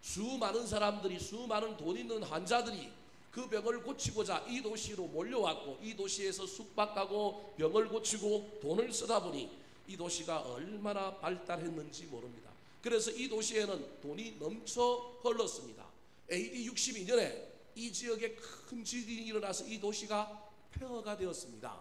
수많은 사람들이, 수많은 돈 있는 환자들이 그 병을 고치고자 이 도시로 몰려왔고, 이 도시에서 숙박하고 병을 고치고 돈을 쓰다 보니 이 도시가 얼마나 발달했는지 모릅니다. 그래서 이 도시에는 돈이 넘쳐 흘렀습니다. AD 62년에 이 지역에 큰 지진이 일어나서 이 도시가 폐허가 되었습니다.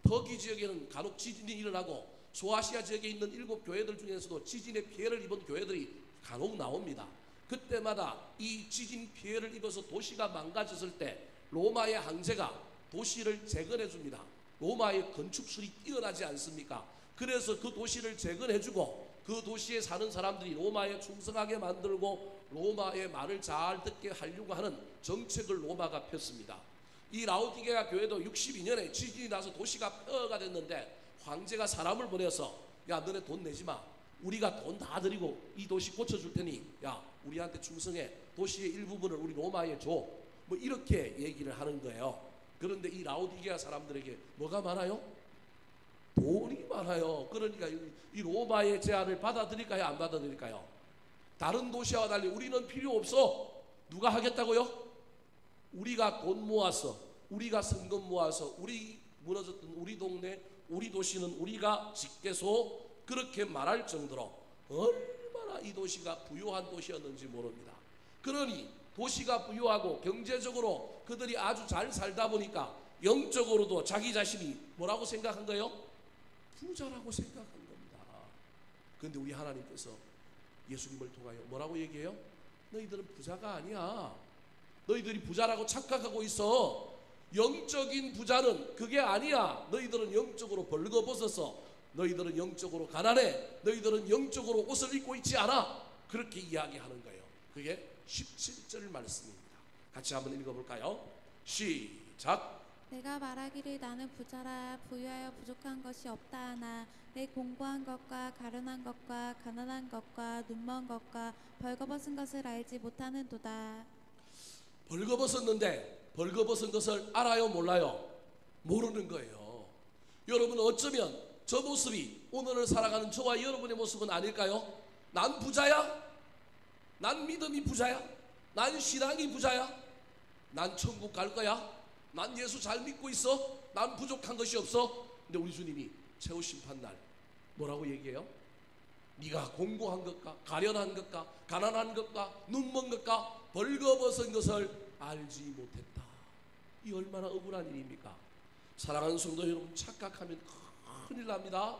터키 지역에는 간혹 지진이 일어나고 소아시아 지역에 있는 7교회들 중에서도 지진의 피해를 입은 교회들이 간혹 나옵니다. 그때마다 이 지진 피해를 입어서 도시가 망가졌을 때 로마의 황제가 도시를 재건해 줍니다. 로마의 건축술이 뛰어나지 않습니까? 그래서 그 도시를 재건해 주고 그 도시에 사는 사람들이 로마에 충성하게 만들고 로마의 말을 잘 듣게 하려고 하는 정책을 로마가 폈습니다. 이 라오디게아 교회도 62년에 지진이 나서 도시가 폐허가 됐는데, 황제가 사람을 보내서 야, 너네 돈 내지 마. 우리가 돈 다 드리고 이 도시 고쳐줄 테니 야, 우리한테 충성해. 도시의 일부분을 우리 로마에 줘. 뭐 이렇게 얘기를 하는 거예요. 그런데 이 라오디게아 사람들에게 뭐가 많아요? 돈이 많아요. 그러니까 이 로마의 제안을 받아들일까요? 안 받아들일까요? 다른 도시와 달리 우리는 필요 없어. 누가 하겠다고요? 우리가 돈 모아서, 우리가 성금 모아서 우리 무너졌던 우리 동네, 우리 도시는 우리가 짓겠소. 그렇게 말할 정도로 얼마나 이 도시가 부유한 도시였는지 모릅니다. 그러니 도시가 부유하고 경제적으로 그들이 아주 잘 살다 보니까 영적으로도 자기 자신이 뭐라고 생각한 거예요? 부자라고 생각한 겁니다. 그런데 우리 하나님께서 예수님을 통하여 뭐라고 얘기해요? 너희들은 부자가 아니야. 너희들이 부자라고 착각하고 있어. 영적인 부자는 그게 아니야. 너희들은 영적으로 벌거벗어서, 너희들은 영적으로 가난해. 너희들은 영적으로 옷을 입고 있지 않아. 그렇게 이야기하는 거예요. 그게 17절 말씀입니다. 같이 한번 읽어볼까요? 시작.
내가 말하기를 나는 부자라 부유하여 부족한 것이 없다 하나 내 공고한 것과 가련한 것과 가난한 것과 눈먼 것과 벌거벗은 것을 알지 못하는도다.
벌거벗었는데 벌거벗은 것을 알아요, 몰라요? 모르는 거예요. 여러분, 어쩌면 저 모습이 오늘을 살아가는 저와 여러분의 모습은 아닐까요? 난 부자야? 난 믿음이 부자야? 난 신앙이 부자야? 난 천국 갈 거야? 난 예수 잘 믿고 있어? 난 부족한 것이 없어? 근데 우리 주님이 최후 심판날 뭐라고 얘기해요? 네가 공고한 것과 가련한 것과 가난한 것과 눈먼 것과 벌거벗은 것을 알지 못했다. 이 얼마나 억울한 일입니까? 사랑하는 성도 여러분, 착각하면 큰일 납니다.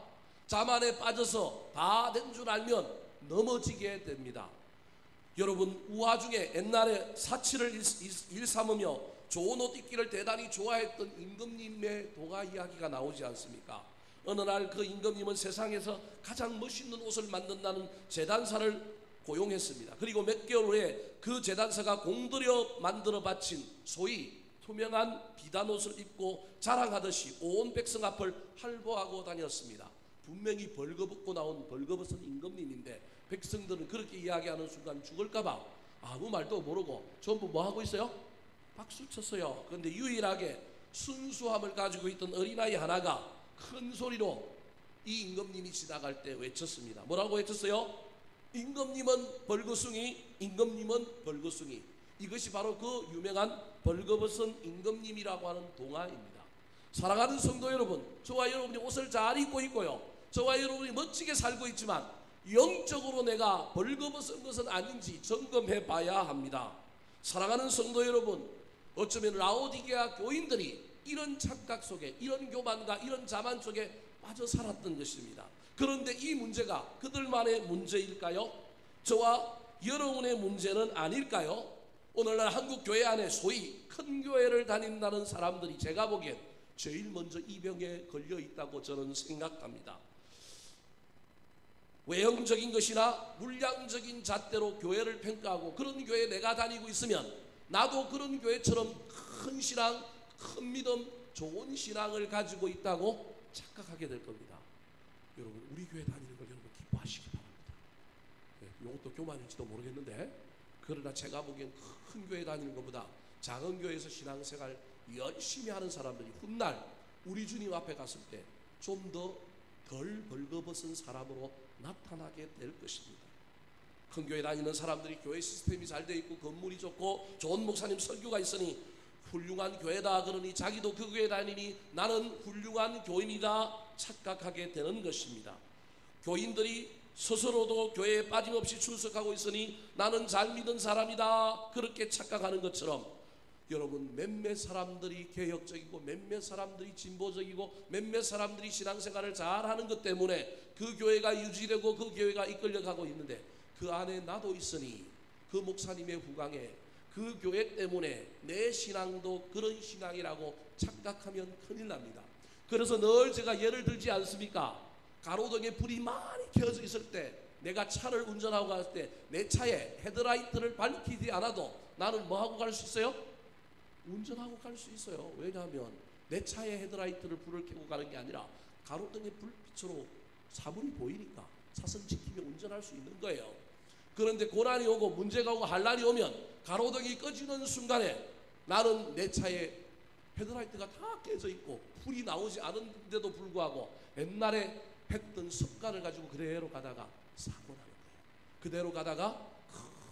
자만에 빠져서 다 된 줄 알면 넘어지게 됩니다. 여러분, 우화 중에 옛날에 사치를 일삼으며 좋은 옷 입기를 대단히 좋아했던 임금님의 동화 이야기가 나오지 않습니까? 어느 날 그 임금님은 세상에서 가장 멋있는 옷을 만든다는 제단사를 고용했습니다. 그리고 몇 개월 후에 그 제단사가 공들여 만들어 바친 소위 투명한 비단 옷을 입고 자랑하듯이 온 백성 앞을 활보하고 다녔습니다. 분명히 벌거벗고 나온 벌거벗은 임금님인데 백성들은 그렇게 이야기하는 순간 죽을까봐 아무 말도 모르고 전부 뭐 하고 있어요? 박수 쳤어요. 그런데 유일하게 순수함을 가지고 있던 어린아이 하나가 큰 소리로 이 임금님이 지나갈 때 외쳤습니다. 뭐라고 외쳤어요? 임금님은 벌거숭이, 임금님은 벌거숭이. 이것이 바로 그 유명한 벌거벗은 임금님이라고 하는 동화입니다. 사랑하는 성도 여러분, 저와 여러분이 옷을 잘 입고 있고요, 저와 여러분이 멋지게 살고 있지만 영적으로 내가 벌거벗은 것은 아닌지 점검해 봐야 합니다. 사랑하는 성도 여러분, 어쩌면 라오디게아 교인들이 이런 착각 속에, 이런 교만과 이런 자만 속에 빠져 살았던 것입니다. 그런데 이 문제가 그들만의 문제일까요? 저와 여러분의 문제는 아닐까요? 오늘날 한국 교회 안에 소위 큰 교회를 다닌다는 사람들이 제가 보기엔 제일 먼저 이 병에 걸려 있다고 저는 생각합니다. 외형적인 것이나 물량적인 잣대로 교회를 평가하고 그런 교회에 내가 다니고 있으면 나도 그런 교회처럼 큰 신앙, 큰 믿음, 좋은 신앙을 가지고 있다고 착각하게 될 겁니다. 여러분, 우리 교회 다니는 걸 여러분 기뻐하시기 바랍니다. 이것도 교만일지도 모르겠는데, 그러나 제가 보기엔 큰 교회 다니는 것보다 작은 교회에서 신앙생활 열심히 하는 사람들이 훗날 우리 주님 앞에 갔을 때 좀 더 덜 벌거벗은 사람으로 나타나게 될 것입니다. 큰 교회 다니는 사람들이 교회 시스템이 잘 돼 있고 건물이 좋고 좋은 목사님 설교가 있으니 훌륭한 교회다 그러니 자기도 그 교회 다니니 나는 훌륭한 교인이다 착각하게 되는 것입니다. 교인들이 스스로도 교회에 빠짐없이 출석하고 있으니 나는 잘 믿은 사람이다 그렇게 착각하는 것처럼 여러분, 몇몇 사람들이 개혁적이고 몇몇 사람들이 진보적이고 몇몇 사람들이 신앙생활을 잘하는 것 때문에 그 교회가 유지되고 그 교회가 이끌려가고 있는데 그 안에 나도 있으니 그 목사님의 후광에 그 교회 때문에 내 신앙도 그런 신앙이라고 착각하면 큰일 납니다. 그래서 늘 제가 예를 들지 않습니까? 가로등에 불이 많이 켜져 있을 때 내가 차를 운전하고 갈 때 내 차에 헤드라이트를 밝히지 않아도 나는 뭐하고 갈 수 있어요? 운전하고 갈 수 있어요. 왜냐하면 내 차에 헤드라이트를 불을 켜고 가는 게 아니라 가로등의 불빛으로 사물이 보이니까 차선 지키며 운전할 수 있는 거예요. 그런데 고난이 오고 문제가 오고 한란이 오면 가로등이 꺼지는 순간에 나는 내 차에 헤드라이트가 다 깨져 있고 불이 나오지 않은데도 불구하고 옛날에 했던 습관을 가지고 그대로 가다가 사고 나는 거예요. 그대로 가다가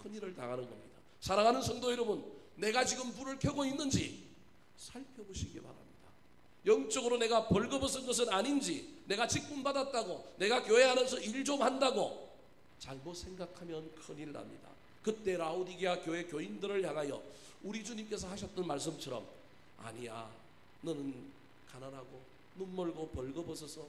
큰일을 당하는 겁니다. 사랑하는 성도 여러분, 내가 지금 불을 켜고 있는지 살펴보시기 바랍니다. 영적으로 내가 벌거벗은 것은 아닌지, 내가 직분 받았다고, 내가 교회 안에서 일 좀 한다고 잘못 생각하면 큰일 납니다. 그때 라오디게아 교회 교인들을 향하여 우리 주님께서 하셨던 말씀처럼 아니야, 너는 가난하고 눈 멀고 벌거벗어서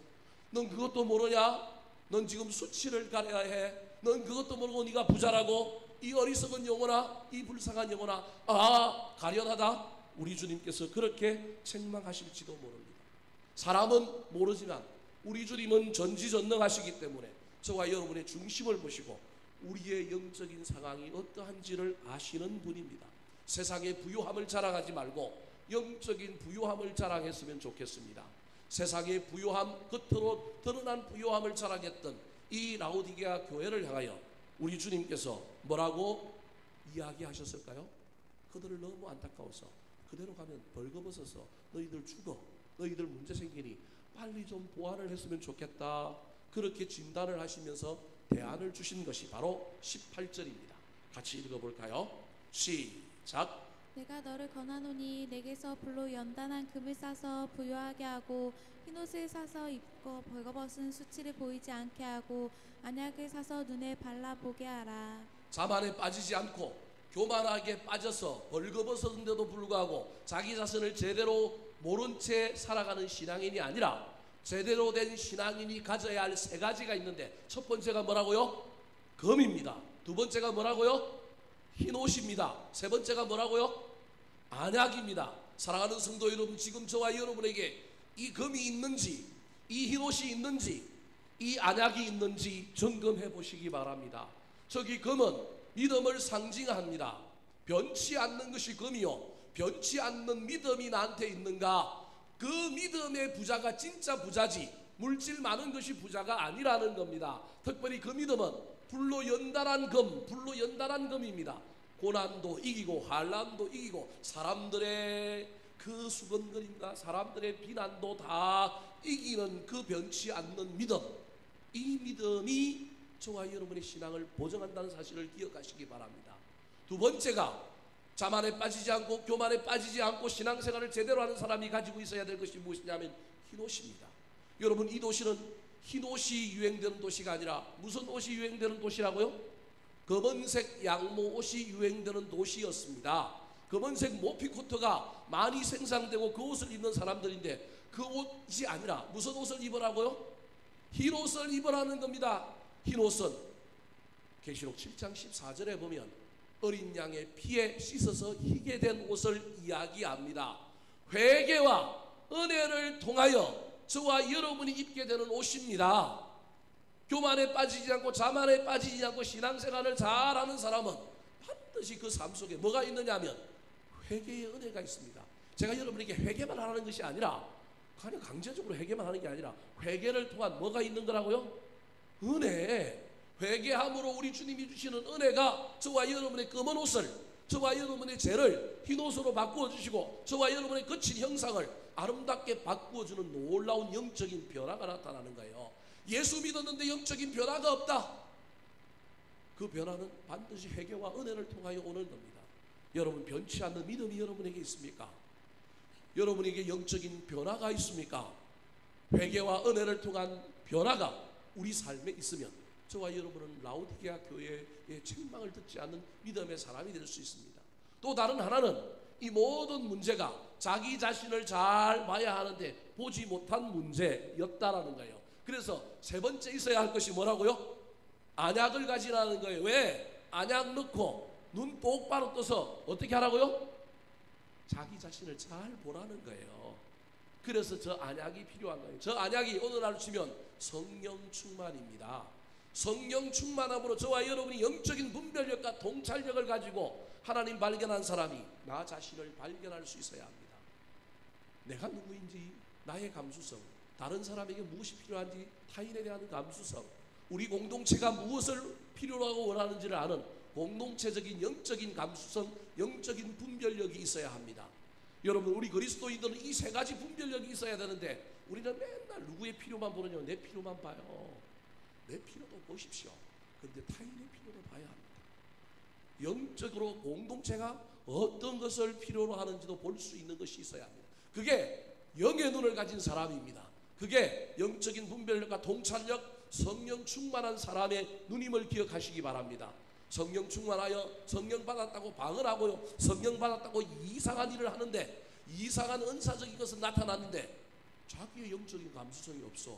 넌 그것도 모르냐? 넌 지금 수치를 가려야 해. 넌 그것도 모르고 네가 부자라고. 이 어리석은 영혼아, 이 불쌍한 영혼아, 아 가련하다. 우리 주님께서 그렇게 책망하실지도 모릅니다. 사람은 모르지만 우리 주님은 전지전능하시기 때문에 저와 여러분의 중심을 보시고 우리의 영적인 상황이 어떠한지를 아시는 분입니다. 세상의 부유함을 자랑하지 말고 영적인 부유함을 자랑했으면 좋겠습니다. 세상의 부유함, 겉으로 드러난 부유함을 자랑했던 이 라오디게아 교회를 향하여 우리 주님께서 뭐라고 이야기하셨을까요? 그들을 너무 안타까워서 그대로 가면 벌거벗어서 너희들 죽어, 너희들 문제 생기니 빨리 좀 보완을 했으면 좋겠다. 그렇게 진단을 하시면서 대안을 주신 것이 바로 18절입니다. 같이 읽어볼까요? 시작.
내가 너를 권하노니 내게서 불로 연단한 금을 싸서 부유하게 하고 흰옷을 사서 입고 벌거벗은 수치를 보이지 않게 하고 안약을 사서 눈에 발라보게 하라.
자만에 빠지지 않고 교만하게 빠져서 벌거벗었는데도 불구하고 자기 자신을 제대로 모른 채 살아가는 신앙인이 아니라 제대로 된 신앙인이 가져야 할 세 가지가 있는데 첫 번째가 뭐라고요? 금입니다. 두 번째가 뭐라고요? 흰옷입니다. 세 번째가 뭐라고요? 안약입니다. 사랑하는 성도 여러분, 지금 저와 여러분에게 이 금이 있는지, 이 흰옷이 있는지, 이 안약이 있는지 점검해 보시기 바랍니다. 저기 금은 믿음을 상징합니다. 변치 않는 것이 금이요, 변치 않는 믿음이 나한테 있는가? 그 믿음의 부자가 진짜 부자지 물질 많은 것이 부자가 아니라는 겁니다. 특별히 그 믿음은 불로 연단한 금, 불로 연단한 금입니다. 고난도 이기고 환난도 이기고 사람들의 그 수건거림과 사람들의 비난도 다 이기는 그 변치 않는 믿음, 이 믿음이 저와 여러분의 신앙을 보증한다는 사실을 기억하시기 바랍니다. 두 번째가 자만에 빠지지 않고 교만에 빠지지 않고 신앙생활을 제대로 하는 사람이 가지고 있어야 될 것이 무엇이냐면 흰옷입니다. 여러분, 이 도시는 흰옷이 유행되는 도시가 아니라 무슨 옷이 유행되는 도시라고요? 검은색 양모 옷이 유행되는 도시였습니다. 검은색 모피코트가 많이 생산되고 그 옷을 입는 사람들인데 그 옷이 아니라 무슨 옷을 입으라고요? 흰옷을 입으라는 겁니다. 흰옷은 계시록 7장 14절에 보면 어린 양의 피에 씻어서 희게 된 옷을 이야기합니다. 회개와 은혜를 통하여 저와 여러분이 입게 되는 옷입니다. 교만에 빠지지 않고 자만에 빠지지 않고 신앙생활을 잘하는 사람은 반드시 그 삶 속에 뭐가 있느냐 하면 회개의 은혜가 있습니다. 제가 여러분에게 회개만 하는 것이 아니라 그냥 강제적으로 회개만 하는 게 아니라 회개를 통한 뭐가 있는 거라고요? 은혜. 회개함으로 우리 주님이 주시는 은혜가 저와 여러분의 검은 옷을 저와 여러분의 죄를 흰옷으로 바꾸어 주시고 저와 여러분의 거친 형상을 아름답게 바꾸어주는 놀라운 영적인 변화가 나타나는 거예요. 예수 믿었는데 영적인 변화가 없다. 그 변화는 반드시 회개와 은혜를 통하여 오는 겁니다. 여러분 변치 않는 믿음이 여러분에게 있습니까? 여러분에게 영적인 변화가 있습니까? 회개와 은혜를 통한 변화가 우리 삶에 있으면 저와 여러분은 라오디게아 교회의 책망을 듣지 않는 믿음의 사람이 될 수 있습니다. 또 다른 하나는 이 모든 문제가 자기 자신을 잘 봐야 하는데 보지 못한 문제였다라는 거예요. 그래서 세 번째 있어야 할 것이 뭐라고요? 안약을 가지라는 거예요. 왜? 안약 넣고 눈 똑바로 떠서 어떻게 하라고요? 자기 자신을 잘 보라는 거예요. 그래서 저 안약이 필요한 거예요. 저 안약이 오늘날 치면 성령 충만입니다. 성령 충만함으로 저와 여러분이 영적인 분별력과 통찰력을 가지고 하나님 발견한 사람이 나 자신을 발견할 수 있어야 합니다. 내가 누구인지, 나의 감수성, 다른 사람에게 무엇이 필요한지 타인에 대한 감수성, 우리 공동체가 무엇을 필요로 하고 원하는지를 아는 공동체적인 영적인 감수성, 영적인 분별력이 있어야 합니다. 여러분 우리 그리스도인들은 이 세 가지 분별력이 있어야 되는데 우리는 맨날 누구의 필요만 보느냐, 내 필요만 봐요. 내 필요도 보십시오. 그런데 타인의 필요도 봐야 합니다. 영적으로 공동체가 어떤 것을 필요로 하는지도 볼 수 있는 것이 있어야 합니다. 그게 영의 눈을 가진 사람입니다. 그게 영적인 분별력과 통찰력, 성령 충만한 사람의 누님을 기억하시기 바랍니다. 성령 충만하여 성령 받았다고 방언 하고요, 성령 받았다고 이상한 일을 하는데, 이상한 은사적인 것은 나타났는데 자기의 영적인 감수성이 없어.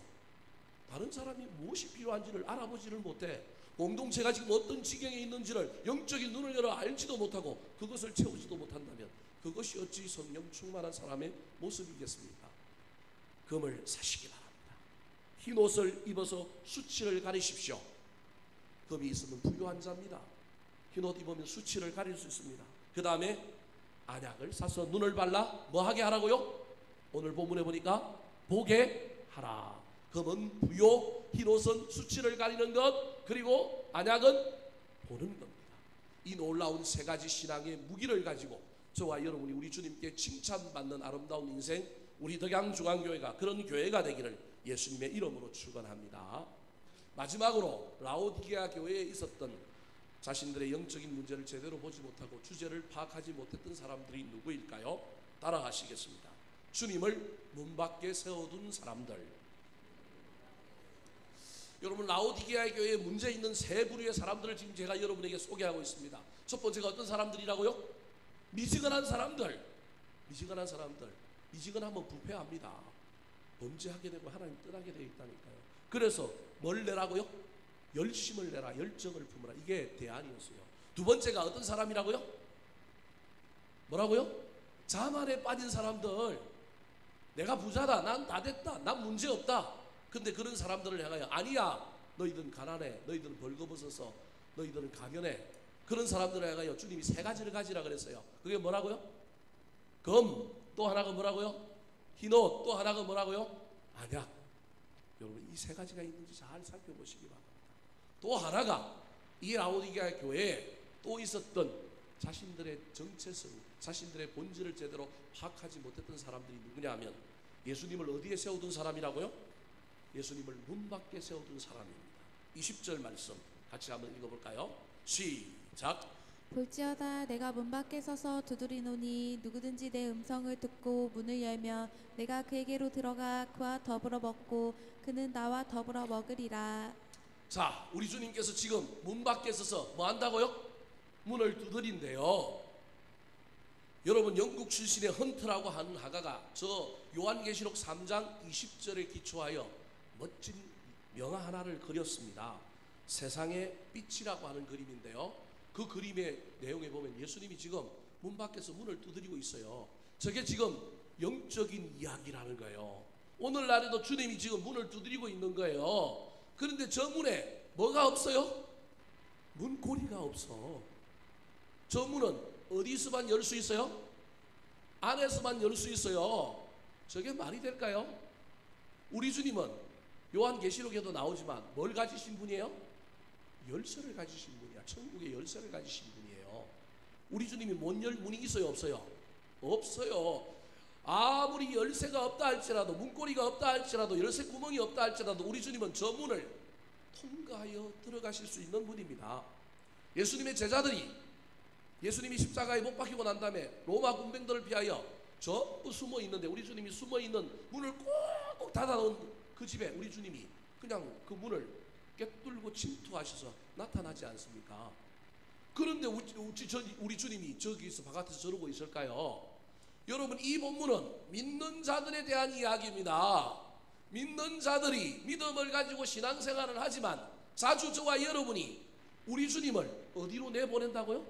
다른 사람이 무엇이 필요한지를 알아보지를 못해. 공동체가 지금 어떤 지경에 있는지를 영적인 눈을 열어 알지도 못하고 그것을 채우지도 못한다면 그것이 어찌 성령 충만한 사람의 모습이겠습니까? 금을 사시기 바랍니다. 흰 옷을 입어서 수치를 가리십시오. 금이 있으면 부유한 자입니다. 흰 옷 입으면 수치를 가릴 수 있습니다. 그 다음에 안약을 사서 눈을 발라 뭐 하게 하라고요? 오늘 본문에 보니까 보게 하라. 금은 부요, 흰 옷은 수치를 가리는 것, 그리고 안약은 보는 겁니다. 이 놀라운 세 가지 신앙의 무기를 가지고 저와 여러분이 우리 주님께 칭찬받는 아름다운 인생, 우리 덕양중앙교회가 그런 교회가 되기를 예수님의 이름으로 축원합니다. 마지막으로 라오디게아 교회에 있었던 자신들의 영적인 문제를 제대로 보지 못하고 주제를 파악하지 못했던 사람들이 누구일까요? 따라하시겠습니다. 주님을 문 밖에 세워둔 사람들. 여러분 라오디게아 교회에 문제 있는 세 부류의 사람들을 지금 제가 여러분에게 소개하고 있습니다. 첫 번째가 어떤 사람들이라고요? 미지근한 사람들. 미지근한 사람들. 미지근하면 부패합니다. 범죄하게 되고 하나님 떠나게 되어 있다니까요. 그래서 뭘 내라고요? 열심을 내라, 열정을 품으라. 이게 대안이었어요. 두 번째가 어떤 사람이라고요? 뭐라고요? 자만에 빠진 사람들. 내가 부자다, 난 다 됐다, 난 문제 없다. 근데 그런 사람들을 향하여 아니야, 너희들은 가난해, 너희들은 벌거벗어서, 너희들은 가련해. 그런 사람들을 향하여 주님이 세 가지를 가지라 그랬어요. 그게 뭐라고요? 금. 또 하나가 뭐라고요? 흰옷. 또 하나가 뭐라고요? 안약. 여러분 이 세 가지가 있는지 잘 살펴보시기 바랍니다. 또 하나가 이 라오디게아 교회에 또 있었던 자신들의 정체성, 자신들의 본질을 제대로 파악하지 못했던 사람들이 누구냐 하면 예수님을 어디에 세워둔 사람이라고요? 예수님을 문 밖에 세워둔 사람입니다. 20절 말씀 같이 한번 읽어볼까요? 시작.
볼지어다 내가 문 밖에 서서 두드리노니 누구든지 내 음성을 듣고 문을 열면 내가 그에게로 들어가 그와 더불어 먹고 그는 나와 더불어 먹으리라.
자, 우리 주님께서 지금 문 밖에 서서 뭐 한다고요? 문을 두드린대요. 여러분 영국 출신의 헌트라고 하는 화가가 저 요한계시록 3장 20절에 기초하여 멋진 명화 하나를 그렸습니다. 세상의 빛이라고 하는 그림인데요. 그 그림의 내용에 보면 예수님이 지금 문 밖에서 문을 두드리고 있어요. 저게 지금 영적인 이야기라는 거예요. 오늘날에도 주님이 지금 문을 두드리고 있는 거예요. 그런데 저 문에 뭐가 없어요? 문고리가 없어. 저 문은 어디서만 열 수 있어요? 안에서만 열 수 있어요. 저게 말이 될까요? 우리 주님은 요한계시록에도 나오지만 뭘 가지신 분이에요? 열쇠를 가지신 분이야. 천국의 열쇠를 가지신 분이에요. 우리 주님이 못 열 문이 있어요, 없어요? 없어요. 아무리 열쇠가 없다 할지라도, 문고리가 없다 할지라도, 열쇠 구멍이 없다 할지라도 우리 주님은 저 문을 통과하여 들어가실 수 있는 분입니다. 예수님의 제자들이 예수님이 십자가에 못 박히고 난 다음에 로마 군병들을 피하여 전부 숨어 있는데 우리 주님이 숨어 있는 문을 꼭 닫아놓은 그 집에 우리 주님이 그냥 그 문을 꿰뚫고 침투하셔서 나타나지 않습니까? 그런데 우리 주님이 저기서 바깥에서 저러고 있을까요? 여러분, 이 본문은 믿는 자들에 대한 이야기입니다. 믿는 자들이 믿음을 가지고 신앙생활을 하지만 자주 저와 여러분이 우리 주님을 어디로 내보낸다고요?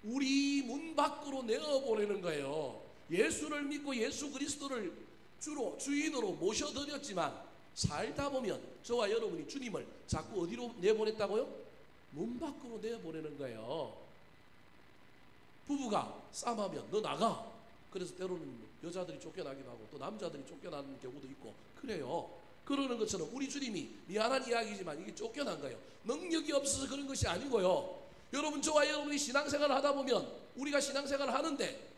우리 문 밖으로 내어보내는 거예요. 예수를 믿고 예수 그리스도를 주로 주인으로 모셔드렸지만 살다 보면 저와 여러분이 주님을 자꾸 어디로 내보냈다고요? 문 밖으로 내보내는 거예요. 부부가 싸움하면 너 나가. 그래서 때로는 여자들이 쫓겨나기도 하고 또 남자들이 쫓겨나는 경우도 있고 그래요. 그러는 것처럼 우리 주님이 미안한 이야기지만 이게 쫓겨난 거예요. 능력이 없어서 그런 것이 아니고요. 여러분, 저와 여러분이 신앙생활을 하다 보면 우리가 신앙생활을 하는데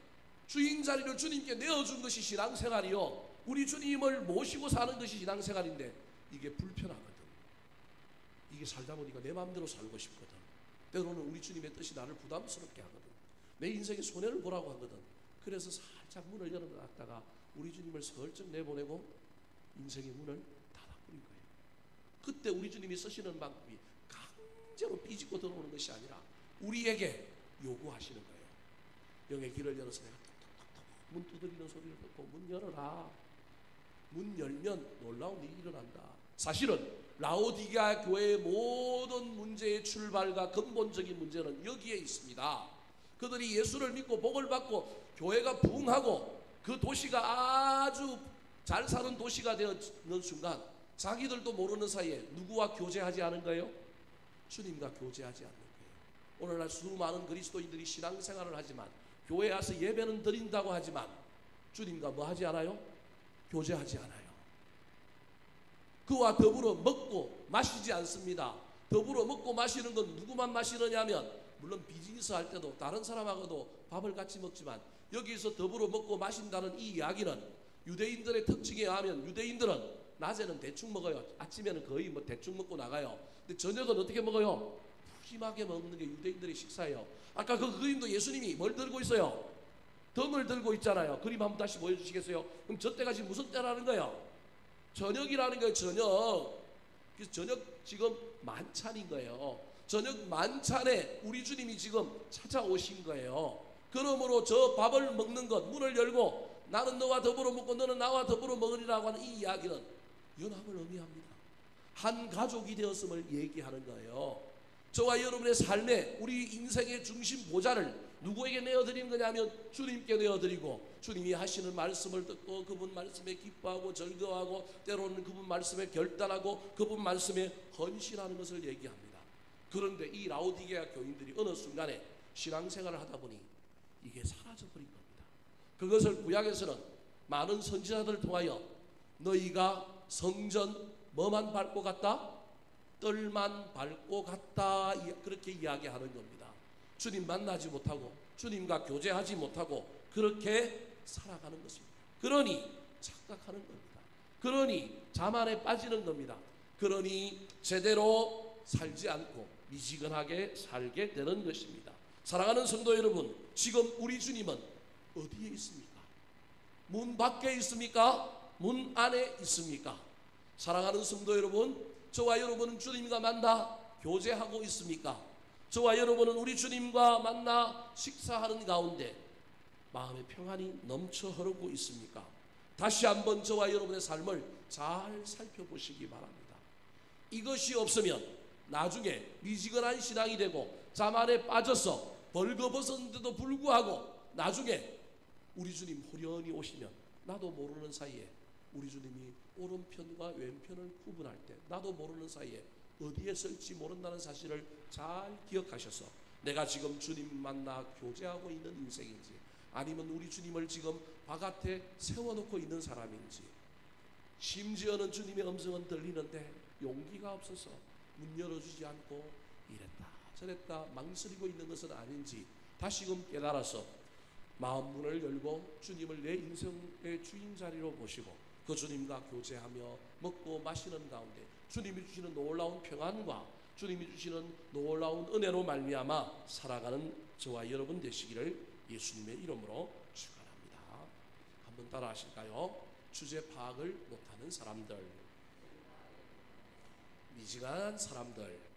주인 자리를 주님께 내어준 것이 신앙생활이요. 우리 주님을 모시고 사는 것이 신앙생활인데 이게 불편하거든. 이게 살다 보니까 내 마음대로 살고 싶거든. 때로는 우리 주님의 뜻이 나를 부담스럽게 하거든. 내 인생에 손해를 보라고 하거든. 그래서 살짝 문을 열어놨다가 우리 주님을 슬쩍 내보내고 인생의 문을 닫아버린 거예요. 그때 우리 주님이 쓰시는 방법이 강제로 삐집고 들어오는 것이 아니라 우리에게 요구하시는 거예요. 영의 길을 열어서 내가 톡톡톡톡 문 두드리는 소리를 듣고 문 열어라. 문 열면 놀라운 일이 일어난다. 사실은 라오디게아 교회의 모든 문제의 출발과 근본적인 문제는 여기에 있습니다. 그들이 예수를 믿고 복을 받고 교회가 부흥하고 그 도시가 아주 잘 사는 도시가 되었는 순간 자기들도 모르는 사이에 누구와 교제하지 않은 거예요? 주님과 교제하지 않는 거예요. 오늘날 수많은 그리스도인들이 신앙생활을 하지만 교회에 와서 예배는 드린다고 하지만 주님과 뭐 하지 않아요? 교제하지 않아요. 그와 더불어 먹고 마시지 않습니다. 더불어 먹고 마시는 건 누구만 마시느냐면 물론 비즈니스 할 때도 다른 사람하고도 밥을 같이 먹지만 여기서 더불어 먹고 마신다는 이 이야기는 유대인들의 특징에 의하면 유대인들은 낮에는 대충 먹어요. 아침에는 거의 뭐 대충 먹고 나가요. 근데 저녁은 어떻게 먹어요? 푸짐하게 먹는 게 유대인들의 식사예요. 아까 그 그림도 예수님이 뭘 들고 있어요? 덤을 들고 있잖아요. 그림 한번 다시 보여주시겠어요? 그럼 저 때가 지금 무슨 때라는 거예요? 저녁이라는 거예요. 저녁. 그래서 저녁 지금 만찬인 거예요. 저녁 만찬에 우리 주님이 지금 찾아오신 거예요. 그러므로 저 밥을 먹는 것, 문을 열고 나는 너와 더불어 먹고 너는 나와 더불어 먹으리라고 하는 이 이야기는 연합을 의미합니다. 한 가족이 되었음을 얘기하는 거예요. 저와 여러분의 삶에 우리 인생의 중심 보좌를 누구에게 내어드리는 거냐면 주님께 내어드리고 주님이 하시는 말씀을 듣고 그분 말씀에 기뻐하고 즐거워하고 때로는 그분 말씀에 결단하고 그분 말씀에 헌신하는 것을 얘기합니다. 그런데 이 라오디게아 교인들이 어느 순간에 신앙생활을 하다 보니 이게 사라져버린 겁니다. 그것을 구약에서는 많은 선지자들을 통하여 너희가 성전 뭐만 밟고 갔다? 뜰만 밟고 갔다. 그렇게 이야기하는 겁니다. 주님 만나지 못하고 주님과 교제하지 못하고 그렇게 살아가는 것입니다. 그러니 착각하는 겁니다. 그러니 자만에 빠지는 겁니다. 그러니 제대로 살지 않고 미지근하게 살게 되는 것입니다. 사랑하는 성도 여러분, 지금 우리 주님은 어디에 있습니까? 문 밖에 있습니까? 문 안에 있습니까? 사랑하는 성도 여러분, 저와 여러분은 주님과 만나 교제하고 있습니까? 저와 여러분은 우리 주님과 만나 식사하는 가운데 마음의 평안이 넘쳐 흐르고 있습니까? 다시 한번 저와 여러분의 삶을 잘 살펴보시기 바랍니다. 이것이 없으면 나중에 미지근한 신앙이 되고 자만에 빠져서 벌거벗었는데도 불구하고 나중에 우리 주님 호련히 오시면 나도 모르는 사이에 우리 주님이 오른편과 왼편을 구분할 때 나도 모르는 사이에 어디에 설지 모른다는 사실을 잘 기억하셔서 내가 지금 주님 만나 교제하고 있는 인생인지 아니면 우리 주님을 지금 바깥에 세워놓고 있는 사람인지 심지어는 주님의 음성은 들리는데 용기가 없어서 문 열어주지 않고 이랬다 저랬다 망설이고 있는 것은 아닌지 다시금 깨달아서 마음 문을 열고 주님을 내 인생의 주인 자리로 모시고 그 주님과 교제하며 먹고 마시는 가운데 주님이 주시는 놀라운 평안과 주님이 주시는 놀라운 은혜로 말미암아 살아가는 저와 여러분 되시기를 예수님의 이름으로 축원합니다. 한번 따라 하실까요? 주제 파악을 못하는 사람들, 미지근한 사람들,